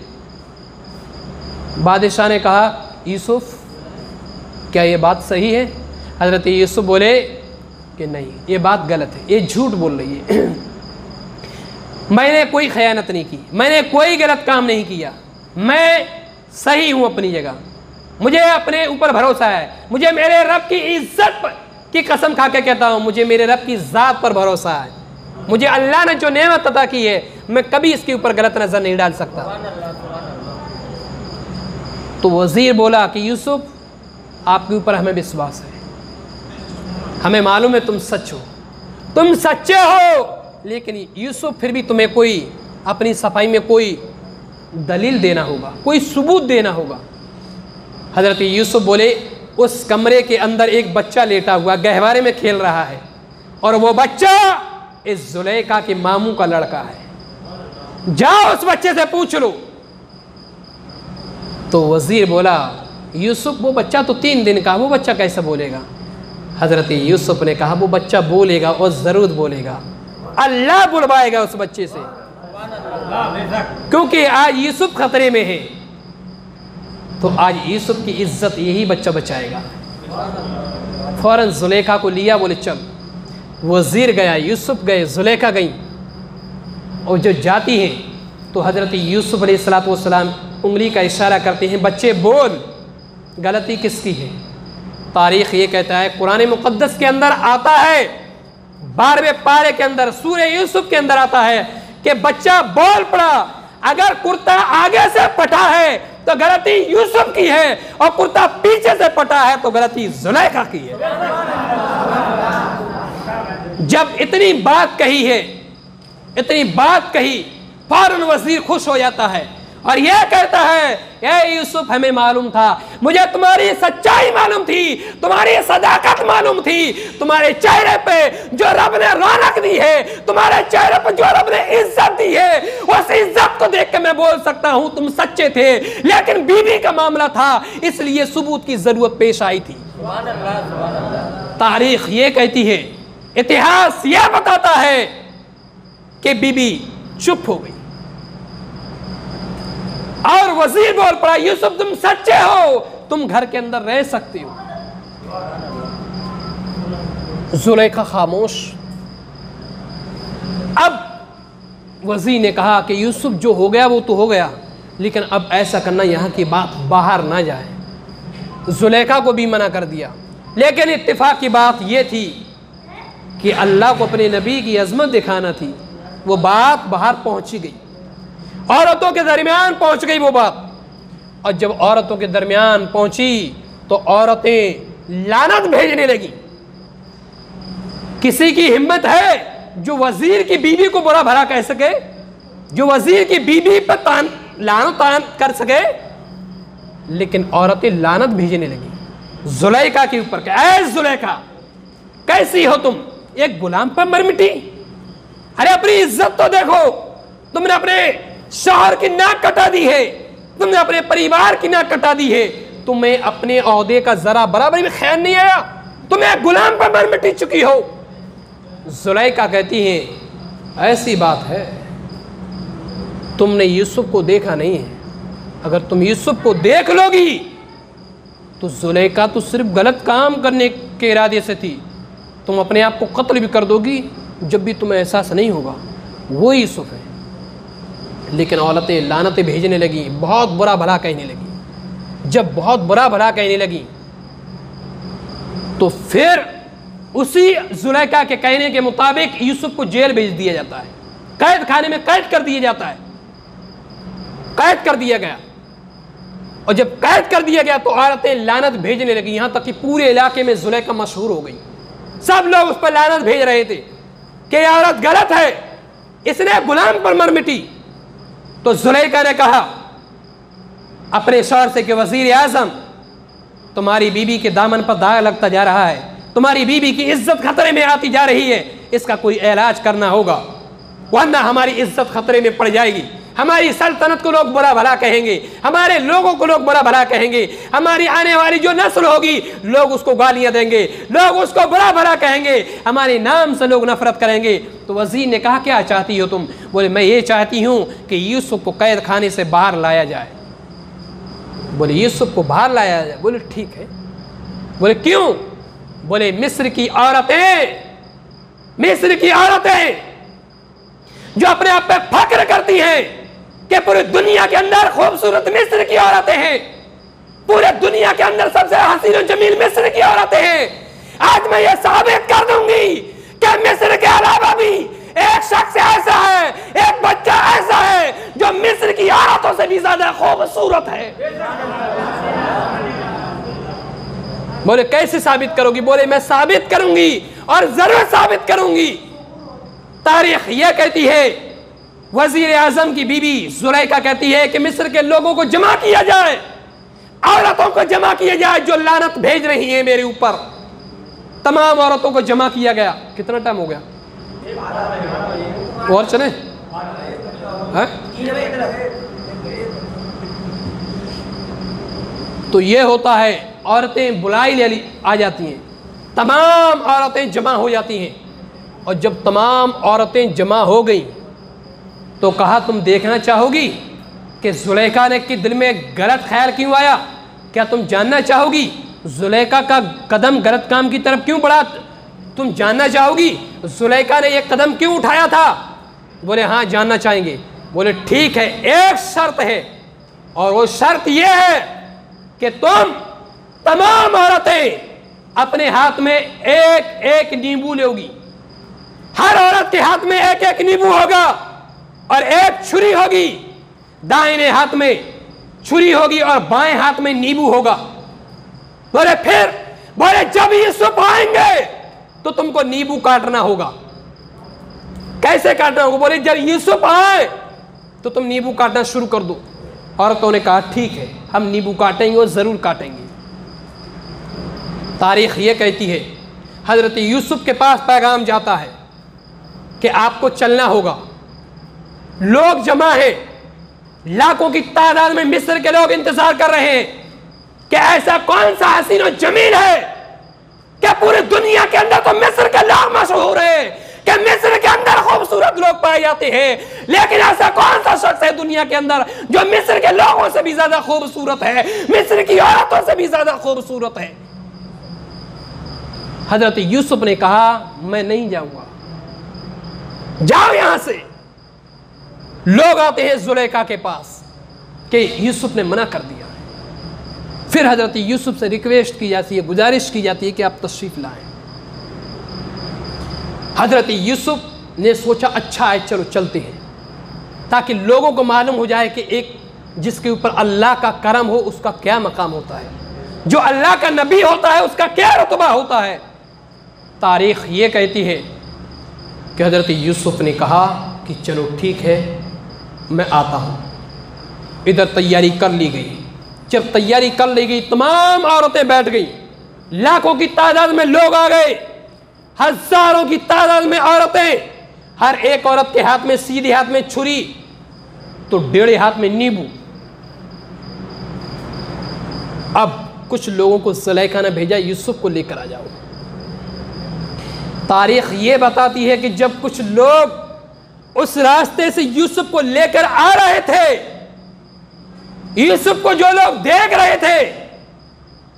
S1: बादशाह ने कहा, यूसुफ क्या ये बात सही है? हज़रत यूसुफ बोले कि नहीं, ये बात गलत है, ये झूठ बोल रही है। मैंने कोई खयानत नहीं की, मैंने कोई गलत काम नहीं किया, मैं सही हूँ अपनी जगह, मुझे अपने ऊपर भरोसा है, मुझे मेरे रब की इज्जत की कसम खा के कहता हूँ, मुझे मेरे रब की ज़ात पर भरोसा है। मुझे अल्लाह ने जो नेमत अता की है, मैं कभी इसके ऊपर गलत नज़र नहीं डाल सकता। तो तो वज़ीर बोला कि यूसुफ, आपके ऊपर हमें विश्वास है, हमें मालूम है तुम सच हो, तुम सच्चे हो, लेकिन यूसुफ फिर भी तुम्हें कोई अपनी सफाई में कोई दलील देना होगा, कोई सबूत देना होगा। हज़रत यूसुफ बोले, उस कमरे के अंदर एक बच्चा लेटा हुआ गहवारे में खेल रहा है, और वो बच्चा इस जुलेखा के मामू का लड़का है, जाओ उस बच्चे से पूछ लो। तो वज़ीर बोला, यूसुफ वो बच्चा तो 3 दिन का, वो बच्चा कैसे बोलेगा? हज़रत यूसुफ ने कहा, वो बच्चा बोलेगा और ज़रूर बोलेगा, अल्लाह बुलवाएगा उस बच्चे से, क्योंकि आज यूसुफ खतरे में है, तो आज यूसुफ की इज्जत यही बच्चा बचाएगा। फ़ौरन जुलेखा को लिया, बोले चल। वज़ीर गया, यूसुफ गए, जुलेखा गई, और जो जाती हैं तो हज़रत यूसुफ अलैहिस्सलाम उंगली का इशारा करते हैं, बच्चे बोल, गलती किसकी है? तारीख़ ये कहता है, कुरान मुक़द्दस के अंदर आता है, 12वें पारे के अंदर सूरह यूसुफ के अंदर आता है कि बच्चा बोल पड़ा, अगर कुर्ता आगे से पटा है तो गलती यूसुफ की है, और कुर्ता पीछे से पटा है तो गलती जुलेखा की है। जब इतनी बात कही है, इतनी बात कही, फौरन वज़ीर खुश हो जाता है और यह कहता है, ए यूसुफ, हमें मालूम था, मुझे तुम्हारी सच्चाई मालूम थी, तुम्हारी सदाकत मालूम थी, तुम्हारे चेहरे पे जो रब ने रौनक दी है, तुम्हारे चेहरे पे जो रब ने इज्जत दी है, उस इज्जत को देख के मैं बोल सकता हूं तुम सच्चे थे, लेकिन बीवी का मामला था, इसलिए सबूत की जरूरत पेश आई थी। तारीख ये कहती है, इतिहास यह बताता है कि बीबी चुप हो गई और वज़ीर बोल पड़ा, यूसुफ तुम सच्चे हो, तुम घर के अंदर रह सकते हो। जुलेखा खामोश। अब वज़ीर ने कहा कि यूसुफ जो हो गया वो तो हो गया, लेकिन अब ऐसा करना यहाँ की बात बाहर ना जाए। जुलेखा को भी मना कर दिया, लेकिन इत्तेफाक की बात ये थी कि अल्लाह को अपने नबी की अजमत दिखाना थी। वो बात बाहर पहुंची गई, औरतों के दरमियान पहुंच गई वो बात, और जब औरतों के दरमियान पहुंची तो औरतें लानत भेजने लगी। किसी की हिम्मत है जो वजीर की बीवी को बुरा भला कह सके, जो वजीर की बीवी पर लानत कर सके? लेकिन औरतें लानत भेजने लगी जुलेखा के ऊपर। ऐ जुलेखा, कैसी हो तुम, एक गुलाम पर मर मिटी? अरे अपनी इज्जत तो देखो, तुमने अपने शौहर की नाक कटा दी है, तुमने अपने परिवार की नाक कटा दी है, तुम्हें अपने ओहदे का जरा बराबर भी ख्याल नहीं आया, तुम्हें गुलाम पर मर मिटी चुकी हो। जुलेखा कहती है, ऐसी बात है, तुमने यूसुफ को देखा नहीं है, अगर तुम यूसुफ को देख लोगी तो जुलेखा तो सिर्फ गलत काम करने के इरादे से थी, तुम अपने आप को कत्ल भी कर दोगी जब भी तुम्हें एहसास नहीं होगा वो यूसुफ है। लेकिन औरतें लानतें भेजने लगी, बहुत बुरा भला कहने लगी। जब बहुत बुरा भला कहने लगी तो फिर उसी जुलेखा के कहने के मुताबिक यूसुफ को जेल भेज दिया जाता है, कैद खाने में कैद कर दिया जाता है, कैद कर दिया गया। और जब कैद कर दिया गया तो औरतें लानत भेजने लगी, यहां तक कि पूरे इलाके में जुलेखा मशहूर हो गई। सब लोग उस पर लानत भेज रहे थे कि यह औरत गलत है, इसने गुलाम पर मर मिटी। तो जुलेखा ने कहा अपने शौहर से कि वजीर आजम, तुम्हारी बीबी के दामन पर दाग लगता जा रहा है, तुम्हारी बीबी की इज्जत खतरे में आती जा रही है, इसका कोई इलाज करना होगा, वरना हमारी इज्जत खतरे में पड़ जाएगी, हमारी सल्तनत को लोग बुरा भला कहेंगे, हमारे लोगों को लोग बुरा भला कहेंगे, हमारी आने वाली जो नस्ल होगी लोग उसको गालियां देंगे, लोग उसको बुरा भला कहेंगे, हमारे नाम से लोग नफरत करेंगे। तो वजीर ने कहा, क्या चाहती हो तुम? बोले, मैं ये चाहती हूँ कि यूसुफ को कैद खाने से बाहर लाया जाए। बोले, यूसुफ को बाहर लाया जाए? बोले, ठीक है। बोले, क्यों? बोले, मिस्र की औरतें जो अपने आप पे फख्र करती हैं कि पूरी दुनिया के अंदर खूबसूरत मिस्र की औरतें हैं, पूरे दुनिया के अंदर सबसे हसीन और जमील मिस्र की औरतें हैं, आज मैं ये साबित कर दूंगी कि मिस्र के अलावा भी एक शख्स ऐसा है, एक बच्चा ऐसा है जो मिस्र की औरतों से भी ज्यादा खूबसूरत है। बोले कैसे साबित करोगी? बोले मैं साबित करूंगी और जरूर साबित करूंगी। तारीख यह कहती है, वजीर आजम की बीवी जुलैखा कहती है कि मिस्र के लोगों को जमा किया जाए, औरतों को जमा किया जाए जो लानत भेज रही हैं मेरे ऊपर। तमाम औरतों को जमा किया गया। कितना टाइम हो गया? और चले है? तो ये होता है, औरतें बुलाई ले आ जाती हैं, तमाम औरतें जमा हो जाती हैं। और जब तमाम औरतें जमा हो गई तो कहा तुम देखना चाहोगी कि जुलैखा ने के दिल में गलत ख्याल क्यों आया? क्या तुम जानना चाहोगी जुलैखा का कदम गलत काम की तरफ क्यों बढ़ा? तुम जानना चाहोगी जुलैखा ने यह कदम क्यों उठाया था? बोले हाँ जानना चाहेंगे। बोले ठीक है, एक शर्त है और वो शर्त यह है कि तुम तमाम औरतें अपने हाथ में एक एक नींबू लोगी। हर औरत के हाथ में एक एक नींबू होगा और एक छुरी होगी। दाहिने हाथ में छुरी होगी और बाएं हाथ में नींबू होगा। बोले फिर? बोले जब यूसुफ आएंगे तो तुमको नींबू काटना होगा। कैसे काटना होगा? बोले जब यूसुफ आए तो तुम नींबू काटना शुरू कर दो। औरतों ने कहा ठीक है, हम नींबू काटेंगे और जरूर काटेंगे। तारीख ये कहती है, हजरत यूसुफ के पास पैगाम जाता है कि आपको चलना होगा। लोग जमा हैं, लाखों की तादाद में मिस्र के लोग इंतजार कर रहे हैं कि ऐसा कौन सा हसीन और जमील है कि पूरी दुनिया के अंदर तो मिस्र के लोग मशहूर है कि मिस्र के अंदर खूबसूरत लोग पाए जाते हैं, लेकिन ऐसा कौन सा शख्स है दुनिया के अंदर जो मिस्र के लोगों से भी ज्यादा खूबसूरत है, मिस्र की औरतों से भी ज्यादा खूबसूरत है? हजरत यूसुफ ने कहा मैं नहीं जाऊंगा, जाओ यहां से। लोग आते हैं जुलैखा के पास कि यूसुफ ने मना कर दिया। फिर हजरत यूसुफ से रिक्वेस्ट की जाती है, गुजारिश की जाती है कि आप तशरीफ लाएं। हजरत यूसुफ ने सोचा अच्छा है चलो चलते हैं, ताकि लोगों को मालूम हो जाए कि एक जिसके ऊपर अल्लाह का करम हो उसका क्या मकाम होता है, जो अल्लाह का नबी होता है उसका क्या रुतबा होता है। तारीख ये कहती है कि हजरत यूसुफ ने कहा कि चलो ठीक है मैं आता हूँ। इधर तैयारी कर ली गई। जब तैयारी कर ली गई तमाम औरतें बैठ गई, लाखों की तादाद में लोग आ गए, हजारों की तादाद में औरतें, हर एक औरत के हाथ में सीधे हाथ में छुरी तो डेढ़े हाथ में नींबू। अब कुछ लोगों को जुलैखा ने भेजा यूसुफ को लेकर आ जाओ। तारीख ये बताती है कि जब कुछ लोग उस रास्ते से यूसुफ को लेकर आ रहे थे, यूसुफ को जो लोग देख रहे थे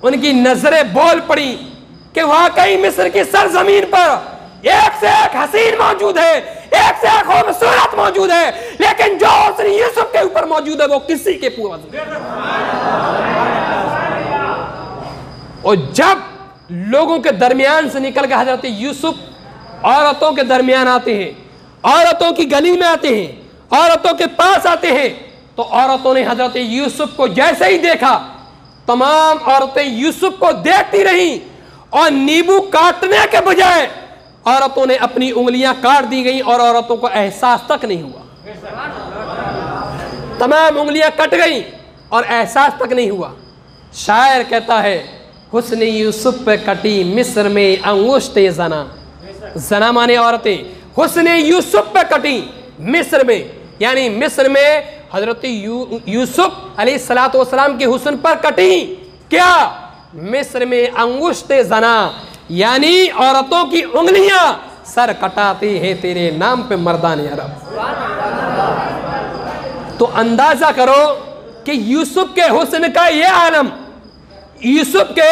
S1: उनकी नजरें बोल पड़ी कि वाकई मिस्र की सरजमीन पर एक से एक हसीन मौजूद है, एक से एक खूबसूरत मौजूद है, लेकिन जो उसने यूसुफ के ऊपर मौजूद है वो किसी के पूरा। और जब लोगों के दरमियान से निकल के हजरत यूसुफ औरतों के दरमियान आते हैं, औरतों की गली में आते हैं, औरतों के पास आते हैं, तो औरतों ने हजरत यूसुफ को जैसे ही देखा, तमाम औरतें यूसुफ को देखती रहीं और नींबू काटने के बजाय औरतों ने अपनी उंगलियां काट दी गई और औरतों को एहसास तक नहीं हुआ। तमाम उंगलियां कट गई और एहसास तक नहीं हुआ। शायर कहता है हुस्न यूसुफ पे कटी मिस्र में अंगुश्ते जना। जना माने औरतें। हुस्न यूसुफ पे कटी मिस्र में, यानी मिस्र में हजरत यूसुफ अलैहिस्सलातु वस्सलाम के हुस्न पर कटी। क्या? मिस्र में अंगुश्ते जना, यानी औरतों की उंगलियां सर कटाती है तेरे नाम पे मर्दान अरब। तो अंदाजा करो कि यूसुफ के हुस्न का ये आलम, यूसुफ के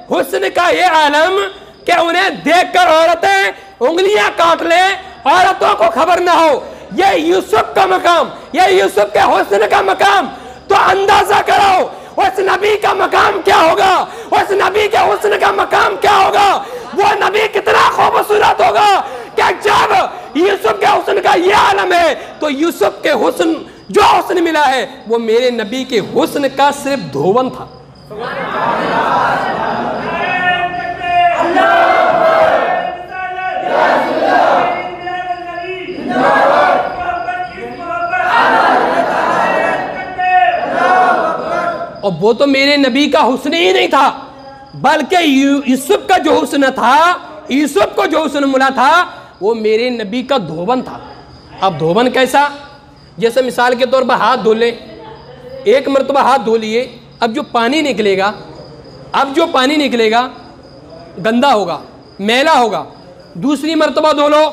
S1: हुस्न का ये आलम कि उन्हें देखकर औरतें उंगलियां काट ले, औरतों को खबर ना हो। ये यूसुफ का मकाम, ये यूसुफ के हुस्न का मकाम। तो अंदाजा करो उस नबी का मकाम क्या होगा, उस नबी के हुस्न का मकाम क्या होगा। वो नबी कितना खूबसूरत होगा कि जब यूसुफ के हुस्न का ये आलम है तो यूसुफ के हुस्न जो हुस्न में मिला है वो मेरे नबी के हुस्न का सिर्फ धोवन था। और वो तो मेरे नबी का हुस्न ही नहीं था, बल्कि यूसुफ का जो हुस्न था, यूसुफ को जो हुस्न मिला था वो मेरे नबी का धोवन था। अब धोवन कैसा? जैसे मिसाल के तौर पर हाथ धो ले, एक मरतबा हाथ धो लिए, अब जो पानी निकलेगा, गंदा होगा, मैला होगा। दूसरी मरतबा धो लो,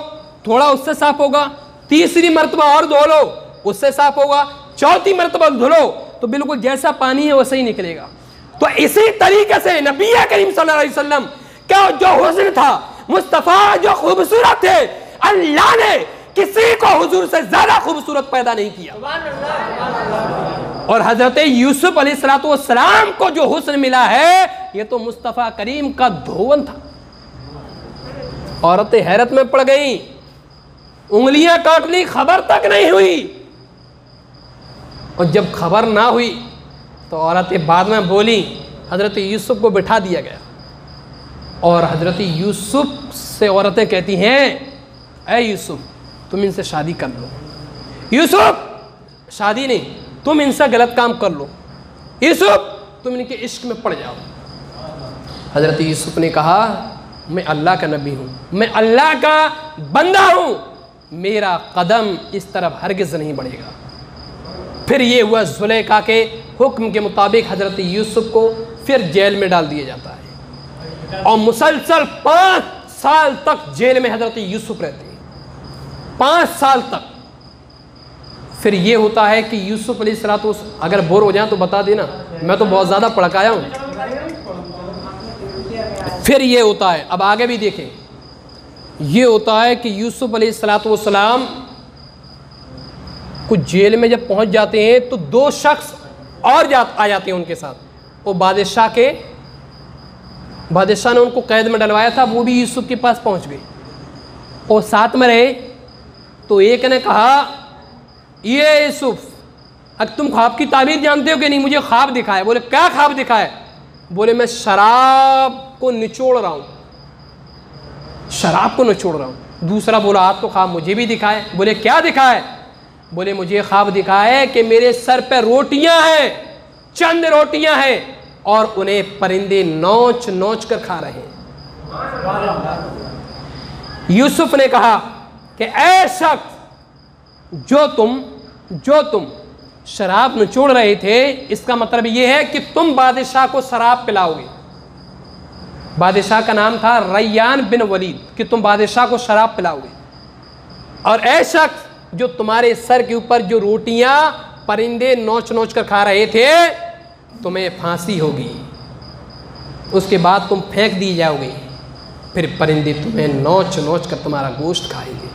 S1: थोड़ा उससे साफ होगा। तीसरी मरतबा और धो लो, उससे साफ होगा। चौथी मरतबा धो लो तो बिल्कुल जैसा पानी है वैसे ही निकलेगा। तो इसी तरीके से नबी करीम सल्लल्लाहु अलैहि वसल्लम का जो हुस्न था, मुस्तफ़ा जो खूबसूरत थे, अल्लाह ने किसी को हुजूर से ज्यादा खूबसूरत पैदा नहीं किया। और हजरत यूसुफ अलैहिस्सलाम को जो हुस्न मिला है ये तो मुस्तफ़ा करीम का धोवन था। औरतें हैरत में पड़ गई, उंगलियां काट ली, खबर तक नहीं हुई। और जब खबर ना हुई तो औरतें बाद में बोली, हजरत यूसुफ को बिठा दिया गया और हजरत यूसुफ से औरतें कहती हैं, ऐ यूसुफ तुम इनसे शादी कर लो। यूसुफ शादी नहीं, तुम इनसे गलत काम कर लो। यूसुफ तुम इनके इश्क में पड़ जाओ। हजरत यूसुफ ने कहा, मैं अल्लाह का नबी हूँ, मैं अल्लाह का बंदा हूँ, मेरा कदम इस तरफ हरगिज़ नहीं बढ़ेगा। फिर ये हुआ, जुलेखा के हुक्म के मुताबिक हजरत यूसुफ को फिर जेल में डाल दिया जाता है और मुसलसल 5 साल तक जेल में हजरत यूसुफ रहते हैं, 5 साल तक। फिर ये होता है कि यूसुफ अलैहिस्सलाम, अगर बोर हो जाए तो बता देना, मैं तो बहुत ज़्यादा पढ़काया हूँ। फिर ये होता है, अब आगे भी देखें, ये होता है कि यूसुफ अलैहिस्सलाम कुछ जेल में जब पहुंच जाते हैं तो 2 शख्स और आ जाते हैं उनके साथ। वो बादशाह ने उनको कैद में डलवाया था, वो भी यूसुफ के पास पहुंच गए और साथ में रहे। तो एक ने कहा, ये यूसुफ, अब तुम ख्वाब की ताबीर जानते हो कि नहीं? मुझे ख्वाब दिखाए। बोले क्या ख्वाब दिखाए? बोले मैं शराब को निचोड़ रहा हूँ, शराब को निचोड़ रहा हूँ। दूसरा बोला, आप तो ख्वाब मुझे भी दिखाए। बोले क्या दिखाए? बोले मुझे ख्वाब दिखाए कि मेरे सर पे रोटियां हैं, चंद रोटियां हैं और उन्हें परिंदे नोच नोच कर खा रहे हैं। यूसुफ ने कहा कि ऐ शख्स, जो तुम शराब निचोड़ रहे थे, इसका मतलब यह है कि तुम बादशाह को शराब पिलाओगे। बादशाह का नाम था रैयान बिन वलीद, कि तुम बादशाह को शराब पिलाओगे। और ऐ शख्स, जो तुम्हारे सर के ऊपर जो रोटियां परिंदे नोच नोच कर खा रहे थे, तुम्हें फांसी होगी, उसके बाद तुम फेंक दी जाओगे, फिर परिंदे तुम्हें नोच नोच कर तुम्हारा गोश्त खाएंगे।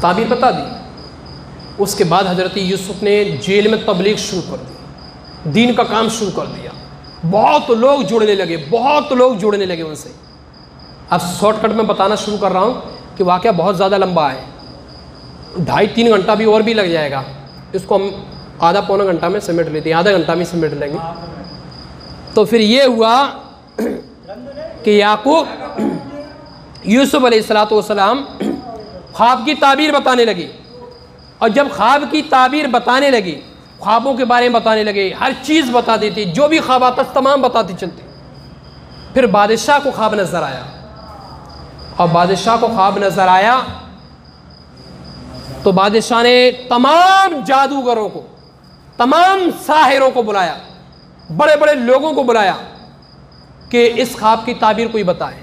S1: ताबीर बता दी। उसके बाद हजरत यूसुफ ने जेल में तबलीग शुरू कर दी, दीन का काम शुरू कर दिया। बहुत लोग जुड़ने लगे उनसे। अब शॉर्टकट में बताना शुरू कर रहा हूँ कि वाक़या बहुत ज़्यादा लंबा है, 2.5-3 घंटा भी और भी लग जाएगा। इसको हम आधा पौना घंटा में समेट लेते हैं, आधा घंटा में समेट लेंगे। तो फिर ये हुआ कि याकूब यूसुफ अलैहिस्सलाम ख्वाब की ताबीर बताने लगे। और जब ख्वाब की ताबीर बताने लगे, ख्वाबों के बारे में बताने लगे, हर चीज़ बता देते, जो भी ख्वाब आता तमाम बताते चलते। फिर बादशाह को ख्वाब नज़र आया, और बादशाह को ख्वाब नज़र आया तो बादशाह ने तमाम जादूगरों को, तमाम साहिरों को बुलाया, बड़े बड़े लोगों को बुलाया कि इस ख्वाब की ताबीर कोई बताए।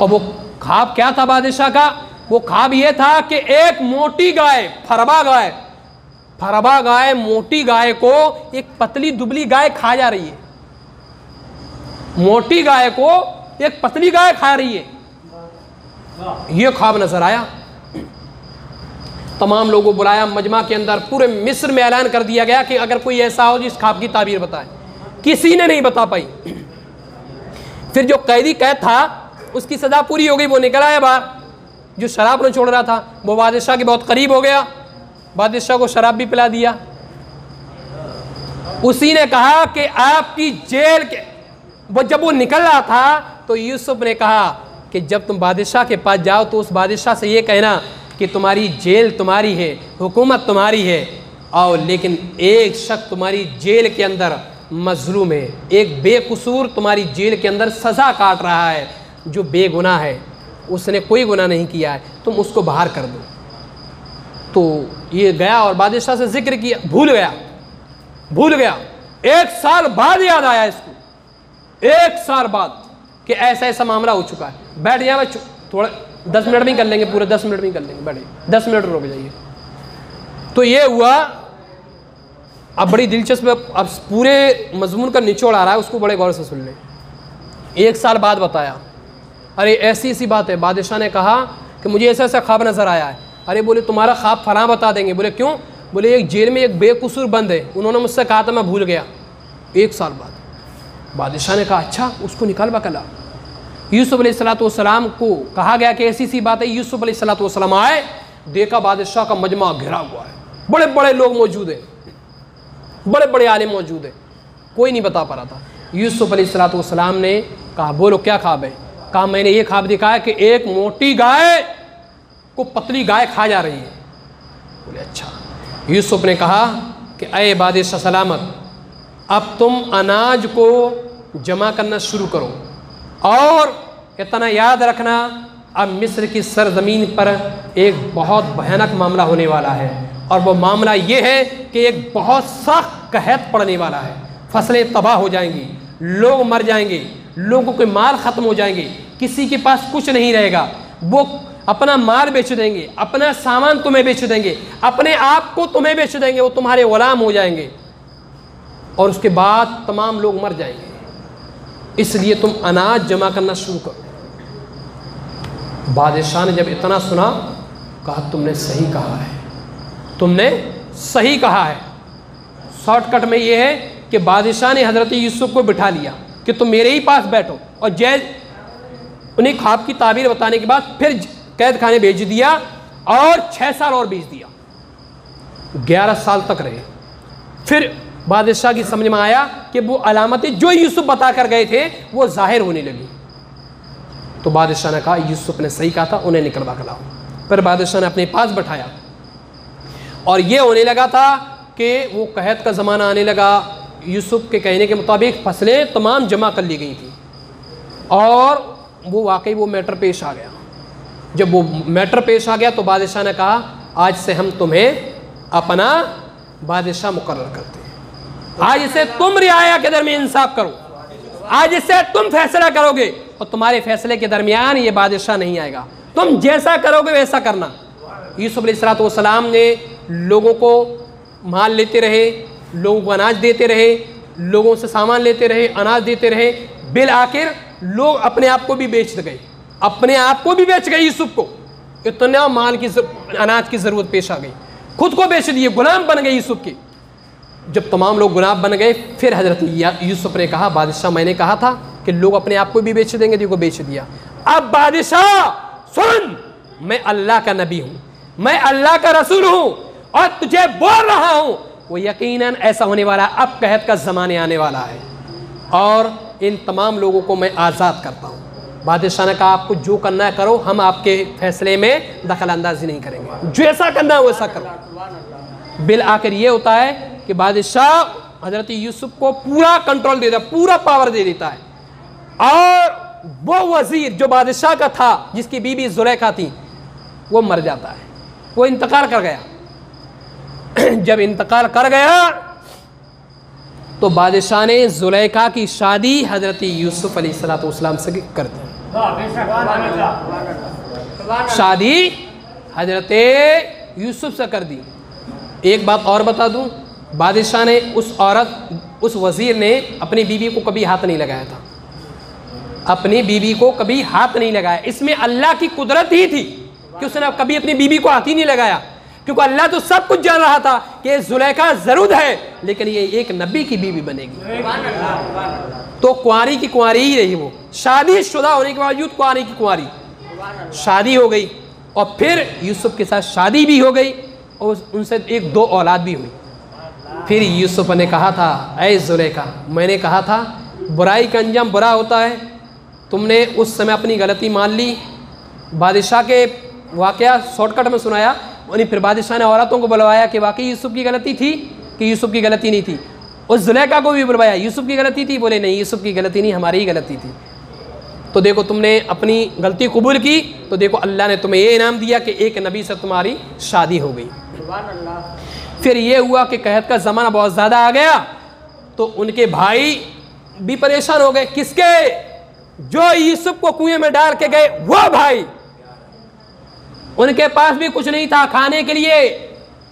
S1: और वो ख्वाब क्या था बादशाह का? वो ख्वाब ये था कि एक मोटी गाय, फरबा गाय मोटी गाय को एक पतली दुबली गाय खा जा रही है। मोटी गाय को एक पतली गाय खा रही है, ये ख्वाब नजर आया। तमाम लोगों को बुलाया मजमा के अंदर, पूरे मिस्र में ऐलान कर दिया गया कि अगर कोई ऐसा हो जिस ख्वाब की ताबीर बताए। किसी ने नहीं बता पाई। फिर जो कैदी कैद था उसकी सजा पूरी हो गई, वो निकल आया बाहर। जो शराब न छोड़ रहा था, वो बादशाह के बहुत करीब हो गया, बादशाह को शराब भी पिला दिया। उसी ने कहा कि आपकी जेल के जब वो निकल रहा था तो यूसुफ ने कहा कि जब तुम बादशाह के पास जाओ तो उस बादशाह से ये कहना कि तुम्हारी जेल तुम्हारी है, हुकूमत तुम्हारी है, और लेकिन एक शख्स तुम्हारी जेल के अंदर मजलूम है, एक बेकसूर तुम्हारी जेल के अंदर सज़ा काट रहा है, जो बेगुनाह है, उसने कोई गुनाह नहीं किया है, तुम उसको बाहर कर दो। तो ये गया और बादशाह से जिक्र किया, भूल गया। 1 साल बाद याद आया इसको, 1 साल बाद कि ऐसा ऐसा मामला हो चुका है। बैठ जाए, थोड़ा 10 मिनट में कर लेंगे, पूरे 10 मिनट में कर लेंगे, बैठे 10 मिनट रुक जाइए। तो ये हुआ। अब बड़ी दिलचस्प, अब पूरे मजमून का निचोड़ आ रहा है, उसको बड़े गौर से सुन लें। 1 साल बाद बताया, अरे ऐसी ऐसी बात है। बादशाह ने कहा कि मुझे ऐसा ऐसा ख्वाब नज़र आया है। अरे बोले तुम्हारा ख्वाब फलां बता देंगे। बोले क्यों? बोले एक जेल में एक बेकसूर बंद है, उन्होंने मुझसे कहा था, मैं भूल गया। 1 साल बाद बादशाह ने कहा अच्छा उसको निकाल बकला। यूसुफ अलैहिस्सलाम को कहा गया कि ऐसी सी बात है। यूसुफ अलैहिस्सलाम आए, देखा बादशाह का मजमा घिरा हुआ है, बड़े बड़े लोग मौजूद हैं, बड़े बड़े आलिम मौजूद हैं, कोई नहीं बता पा रहा था। यूसुफ अलैहिस्सलाम ने कहा बोलो क्या ख्वाब है? कहा मैंने ये ख्वाब देखा है कि एक मोटी गाय को पतली गाय खा जा रही है। बोले अच्छा। यूसुफ ने कहा कि अय बादशाह सलामत, अब तुम अनाज को जमा करना शुरू करो, और इतना याद रखना अब मिस्र की सरजमीन पर एक बहुत भयानक मामला होने वाला है, और वो मामला ये है कि एक बहुत सख्त कहत पड़ने वाला है। फसलें तबाह हो जाएंगी, लोग मर जाएंगे, लोगों के माल ख़त्म हो जाएंगे, किसी के पास कुछ नहीं रहेगा। वो अपना माल बेच देंगे, अपना सामान तुम्हें बेच देंगे, अपने आप को तुम्हें बेच देंगे, वो तुम्हारे गुलाम हो जाएंगे, और उसके बाद तमाम लोग मर जाएंगे। इसलिए तुम अनाज जमा करना शुरू करो। बादशाह ने जब इतना सुना, कहा तुमने सही कहा है, तुमने सही कहा है। शॉर्टकट में ये है कि बादशाह ने हज़रत यूसुफ को बिठा लिया कि तुम मेरे ही पास बैठो, और जैद उन्हें ख्वाब की ताबीर बताने के बाद फिर कैद खाने भेज दिया, और 6 साल और भेज दिया, 11 साल तक रहे। फिर बादशाह की समझ में आया कि वो अलामतें जो यूसुफ बता कर गए थे वो जाहिर होने लगी। तो बादशाह ने कहा यूसुफ ने सही कहा था, उन्हें निकलवा कर लाओ। फिर बादशाह ने अपने पास बैठाया, और ये होने लगा था कि वो कहत का ज़माना आने लगा। यूसुफ के कहने के मुताबिक फसलें तमाम जमा कर ली गई थी, और वो वाकई वो मैटर पेश आ गया। जब वो मैटर पेश आ गया तो बादशाह ने कहा आज से हम तुम्हें अपना बादशाह मुकर्रर करते हैं, आज से तुम रियाया के दरमियान इंसाफ करो, आज से तुम फैसला करोगे, और तुम्हारे फैसले के दरमियान ये बादशाह नहीं आएगा, तुम जैसा करोगे वैसा करना। यूसुफ अलैहिस्सलाम ने लोगों को माल लेते रहे, लोगों को अनाज देते रहे, लोगों से सामान लेते रहे, अनाज देते रहे। बिल आखिर लोग अपने आप को भी बेच गए, अपने आप को भी बेच गए। यूसुफ को इतना माल की अनाज की ज़रूरत पेश आ गई, खुद को बेच दिए, गुलाम बन गए यूसुफ के। जब तमाम लोग गुलाम बन गए, फिर हज़रत यूसुफ ने कहा बादशाह मैंने कहा था कि लोग अपने आप को भी बेच देंगे, देखो बेच दिया। अब बादशाह सुन, मैं अल्लाह का नबी हूँ, मैं अल्लाह का रसूल हूँ, और तुझे बोल रहा हूँ वो यकीनन ऐसा होने वाला है। अब कहत का ज़माने आने वाला है, और इन तमाम लोगों को मैं आज़ाद करता हूँ। बादशाह ने कहा आपको जो करना है करो, हम आपके फैसले में दखल अंदाजी नहीं करेंगे, जैसा करना है वैसा करो। बिल आखिर ये होता है कि बादशाह हज़रत यूसुफ को पूरा कंट्रोल दे देता, पूरा पावर दे देता है, और वो वज़ीर जो बादशाह का था, जिसकी बीबी ज़ुलेखा थी, वो मर जाता है, वो इंतकाल कर गया। जब इंतकाल कर गया तो बादशाह ने ज़ुलेखा की शादी हज़रत यूसुफ अलैहिस्सलाम से कर दी। शादी हज़रत यूसुफ से कर दी। एक बात और बता दूं, बादशाह ने उस वज़ीर ने अपनी बीवी को कभी हाथ नहीं लगाया था, अपनी बीवी को कभी हाथ नहीं लगाया। इसमें अल्लाह की कुदरत ही थी कि उसने कभी अपनी बीवी को हाथ ही नहीं लगाया, क्योंकि अल्लाह तो सब कुछ जान रहा था कि ज़ुलेखा ज़रूर है, लेकिन ये एक नबी की बीवी बनेगी। तो कुंवारी की कुंवारी ही रही, वो शादीशुदा होने के बावजूद कुंवारी की कुंवारी। शादी हो गई, और फिर यूसुफ के साथ शादी भी हो गई और उनसे 1-2 औलाद भी हुई। फिर यूसुफ ने कहा था, ऐ ज़ुलेखा, मैंने कहा था बुराई का अंजाम बुरा होता है, तुमने उस समय अपनी गलती मान ली। बादशाह के वाक़या शॉर्टकट में सुनाया, और फिर बादशाह ने औरतों को बुलवाया कि वाकई यूसुफ की गलती थी कि यूसुफ की गलती नहीं थी। उस ज़ुलेखा को भी बुलवाया, यूसुफ की गलती थी? बोले नहीं, यूसुफ की गलती नहीं, हमारी ही गलती थी। तो देखो तुमने अपनी गलती कबूल की, तो देखो अल्लाह ने तुम्हें ये इनाम दिया कि एक नबी से तुम्हारी शादी हो गई। फिर ये हुआ कि कहत का ज़माना बहुत ज़्यादा आ गया, तो उनके भाई भी परेशान हो गए। किसके? जो यूसुफ को कुएं में डाल के गए वो भाई। उनके पास भी कुछ नहीं था, खाने के लिए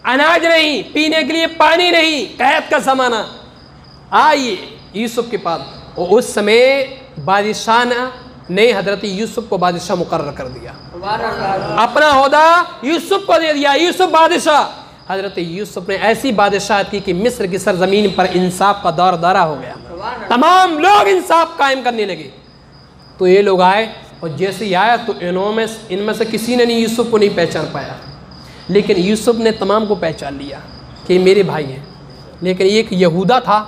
S1: अनाज नहीं, पीने के लिए पानी नहीं, कहत का ज़माना। आइए यूसुफ के पास, और उस समय बादशाह ने हजरत यूसुफ को बादशाह मुकर्रर कर दिया, अपना ओहदा यूसुफ को दे दिया। यूसुफ बादशाह। हजरत यूसुफ ने ऐसी बादशाहत की कि मिस्र की सरजमीन पर इंसाफ का दौर दौरा हो गया, तमाम लोग इंसाफ कायम करने लगे। तो ये लोग आए, और जैसे ही आया तो इनमें से किसी ने नहीं यूसुफ को नहीं पहचान पाया, लेकिन यूसुफ ने तमाम को पहचान लिया कि मेरे भाई हैं। लेकिन एक यहूदा था,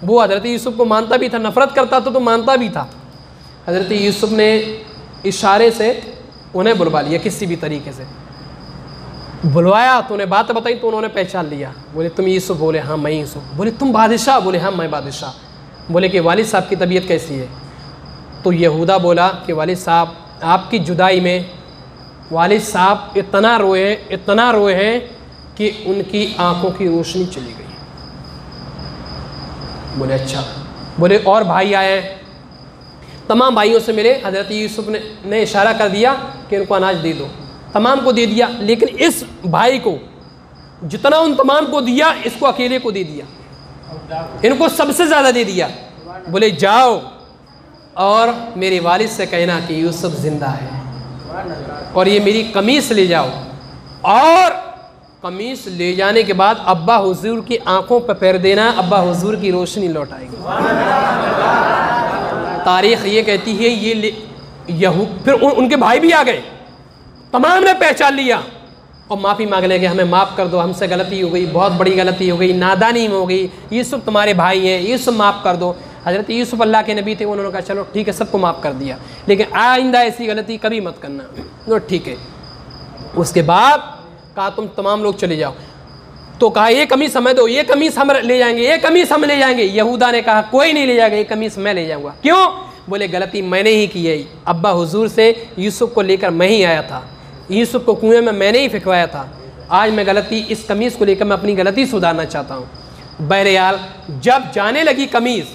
S1: वो हजरत यूसुफ को मानता भी था, नफ़रत करता था तो मानता भी था। हजरत यूसुफ ने इशारे से उन्हें बुलवा लिया, किसी भी तरीके से बुलवाया, तो उन्हें बात बताई, तो उन्होंने पहचान लिया। बोले तुम यूसुफ? बोले हाँ मैं यूसुफ। बोले तुम बादशाह? बोले हाँ मैं बादशाह। बोले कि वालिद साहब की तबीयत कैसी है? तो यहूदा बोला कि वालिद साहब आपकी जुदाई में वालिद साहब इतना रोए हैं कि उनकी आंखों की रोशनी चली गई। बोले अच्छा। बोले और भाई आए? तमाम भाइयों से मिले। हज़रत यूसुफ ने इशारा कर दिया कि इनको अनाज दे दो। तमाम को दे दिया, लेकिन इस भाई को जितना उन तमाम को दिया, इसको अकेले को दे दिया, इनको सबसे ज़्यादा दे दिया। बोले जाओ और मेरे वालिद से कहना कि यूसुफ ज़िंदा है, और ये मेरी कमीज़ ले जाओ, और कमीज़ ले जाने के बाद अब्बा हुजूर की आंखों पर फेर देना, अब्बा हुजूर की रोशनी लौट आएगी। तारीख़ ये कहती है फिर उनके भाई भी आ गए, तमाम ने पहचान लिया और माफ़ी मांग लेंगे, हमें माफ़ कर दो, हमसे गलती हो गई, बहुत बड़ी गलती हो गई, नादानी में हो गई, यूसुफ तुम्हारे भाई हैं, यूसुफ माफ़ कर दो। हज़रत यूसुफ अल्लाह के नबी थे, उन्होंने कहा चलो ठीक है, सबको माफ़ कर दिया, लेकिन आइंदा ऐसी गलती कभी मत करना। तो ठीक है। उसके बाद कहा तुम तमाम लोग चले जाओ। तो कहा ये कमीज़ हमें दो, ये कमीज़ हम ले जाएंगे, ये कमीज़ हम ले जाएंगे। यहूदा ने कहा कोई नहीं ले जाएगा, ये कमीज़ मैं ले जाऊँगा। क्यों? बोले गलती मैंने ही की है, अब्बा हुजूर से यूसुफ को लेकर मैं ही आया था, यूसुफ को कुएं में मैंने ही फेंकवाया था, आज मैं गलती इस कमीज़ को लेकर मैं अपनी गलती सुधारना चाहता हूँ। बहरहाल जब जाने लगी कमीज़,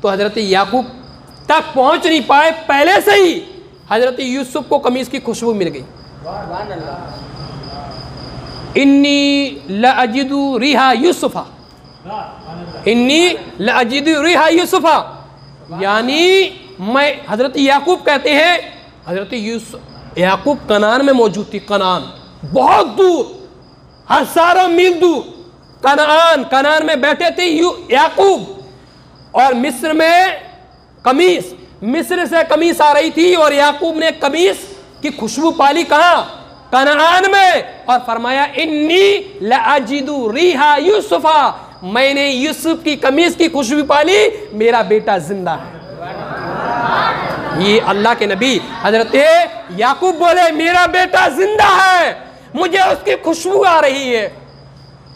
S1: तो हज़रत याकूब तक पहुँच नहीं पाए, पहले से ही हज़रत यूसुफ को कमीज़ की खुशबू मिल गई। इन्नी लअजिदु रिहा यूसुफा, इन्नी लअजिदु रिहा यूसुफा, यानी मैं, हज़रत याकूब कहते हैं, हज़रत याकूब कनान में मौजूद थी। कनान बहुत दूर, हज़ारों मील दूर कनान में बैठे थे याकूब, और मिस्र में कमीज़, मिस्र से कमीज़ आ रही थी, और याकूब ने कमीज़ की खुशबू पाली कहाँ? कनान में, और फरमाया इन्नी लअजिदु रिहा यूसुफा, मैंने यूसुफ की कमीज़ की खुशबू पाली, मेरा बेटा जिंदा है। ये अल्लाह के नबी हजरत याकूब बोले मेरा बेटा जिंदा है, मुझे उसकी खुशबू आ रही है।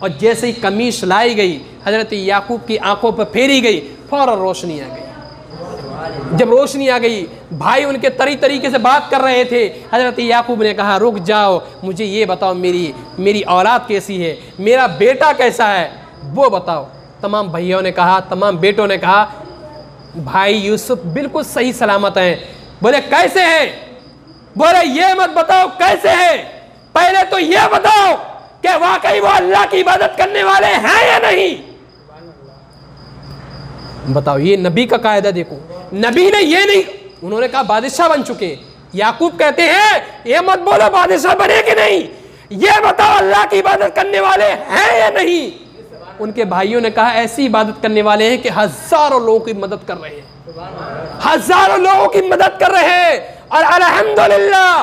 S1: और जैसे ही कमीज लाई गई, हजरत याकूब की आंखों पर फेरी गई, फौरन रोशनी आ गई। जब रोशनी आ गई, भाई उनके तरीके से बात कर रहे थे। हजरत याकूब ने कहा रुक जाओ, मुझे ये बताओ मेरी औलाद कैसी है, मेरा बेटा कैसा है, वो बताओ। तमाम भाइयों ने कहा, तमाम बेटों ने कहा भाई यूसुफ बिल्कुल सही सलामत हैं। बोले कैसे हैं? बोले ये मत बताओ कैसे हैं, पहले तो ये बताओ कि वाकई वो अल्लाह की इबादत करने वाले हैं या नहीं। बताओ, ये नबी का कायदा देखो। नबी ने ये नहीं, उन्होंने कहा बादशाह बन चुके। याकूब कहते हैं ये मत बोलो बादशाह बने कि नहीं, ये बताओ अल्लाह की इबादत करने वाले हैं या नहीं। उनके भाइयों ने कहा ऐसी इबादत करने वाले हैं कि हजारों लोगों की मदद कर रहे हैं, हजारों लोगों की मदद कर रहे हैं। और अल्हम्दुलिल्लाह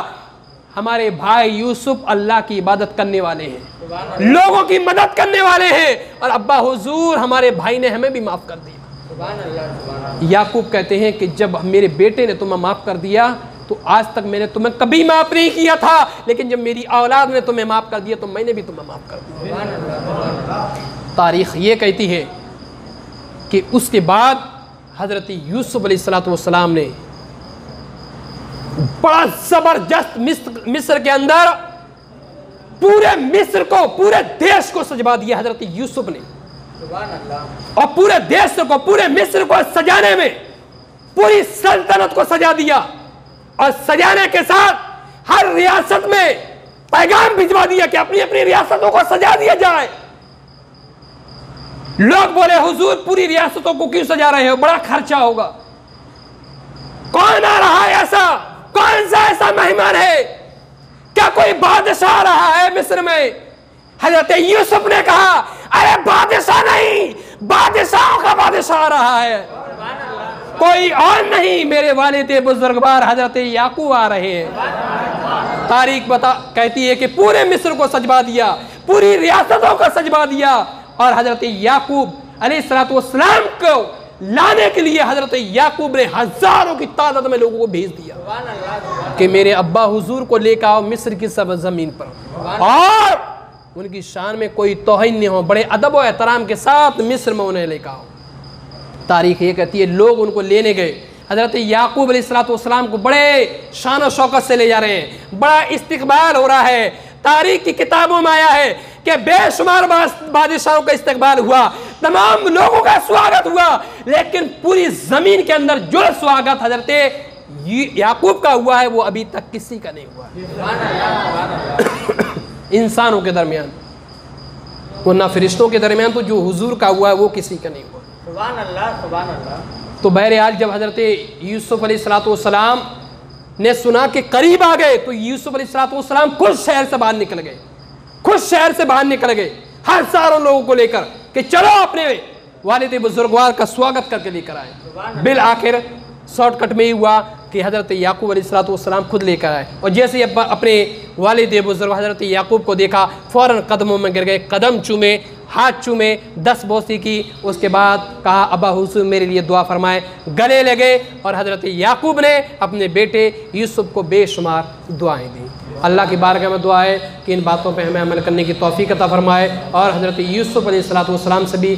S1: हमारे भाई यूसुफ अल्लाह की इबादत करने वाले हैं, लोगों की मदद करने वाले हैं, और अब्बा हुजूर हमारे भाई ने हमें भी माफ़ कर दिया। याकूब कहते हैं कि जब मेरे बेटे ने तुम्हें माफ़ कर दिया तो आज तक मैंने तुम्हें कभी माफ़ नहीं किया था, लेकिन जब मेरी औलाद ने तुम्हें माफ़ कर दिया तो मैंने भी तुम्हें माफ़ कर दिया। तारीख़ ये कहती है कि उसके बाद हज़रत यूसुफ अलैहिस्सलाम ने बड़ा ज़बरदस्त मिस्र के अंदर पूरे मिस्र को, पूरे देश को सजवा दिया हज़रत यूसुफ ने, और पूरे देश को, पूरे मिस्र को सजाने में पूरी सल्तनत को सजा दिया, और सजाने के साथ हर रियासत में पैगाम भिजवा दिया कि अपनी अपनी रियासतों को सजा दिया जाए। लोग बोले हुजूर पूरी रियासतों को क्यों सजा रहे हो, बड़ा खर्चा होगा। कौन आ रहा है ऐसा, कौन सा ऐसा मेहमान है, क्या कोई बादशाह आ रहा है मिस्र में? हजरत यूसुफ ने कहा अरे बादशाह नहीं, बादशाहों का बादशाह आ रहा है, कोई और नहीं, मेरे वालिद बुजुर्गवार हजरत याकूब आ रहे हैं। तारीख कहती है कि पूरे मिस्र को सजवा दिया, पूरी रियासतों को सजवा दिया, और हजरत याकूब अलैहिस्सलाम को लाने के लिए हजरत याकूब ने हजारों की तादाद में लोगों को भेज दिया कि मेरे अब्बा हुजूर को लेकर आओ मिस्र की सब जमीन पर, और उनकी शान में कोई तौहीन नहीं हो, बड़े अदब और एहतराम के साथ मिस्र में उन्हें लेकर आओ। तारीख ये कहती है लोग उनको लेने गए, हजरत याकूब अलैहिस्सलाम को बड़े शान और शौकत से ले जा रहे हैं, बड़ा इस्तकबाल हो रहा है। तारीख की किताबों में आया है कि बेशुमार बादशाहों का इस्तकबाल हुआ, तमाम लोगों का स्वागत हुआ, लेकिन पूरी जमीन के अंदर जो स्वागत हजरत याकूब का हुआ है वो अभी तक किसी का नहीं हुआ इंसानों के दरमियान, वरना फरिश्तों के दरमियान तो जो हुजूर का हुआ है वो किसी का नहीं हुआ। सुभान अल्लाह, सुभान अल्लाह। तो बहरहाल जब हजरत यूसुफ अलैहिस्सलाम ने सुना कि करीब आ गए तो यूसुफ अलैहिस्सलाम खुद शहर से बाहर निकल गए, खुद शहर से बाहर निकल गए हजारों लोगों को लेकर कि चलो अपने वालिद बुजुर्गवार का स्वागत करके लेकर आए। बिल आखिर शॉर्टकट में ही हुआ कि हजरत याकूब अलैहिस्सलाम खुद लेकर आए, और जैसे ही अपने वालिद बुजुर्ग हजरत याकूब को देखा फ़ौरन कदमों में गिर गए, कदम चूमे, हाथ चूमे, 10 बोसी की, उसके बाद कहा अब्बा हुजूर मेरे लिए दुआ फरमाए, गले लगे, और हजरत याकूब ने अपने बेटे यूसुफ को बेशुमार दुआएं दी। अल्लाह की बारगाह में दुआ है कि इन बातों पर हमें अमल करने की तौफीक अता फरमाए, और हजरत यूसुफ अलैहिस्सलाम से भी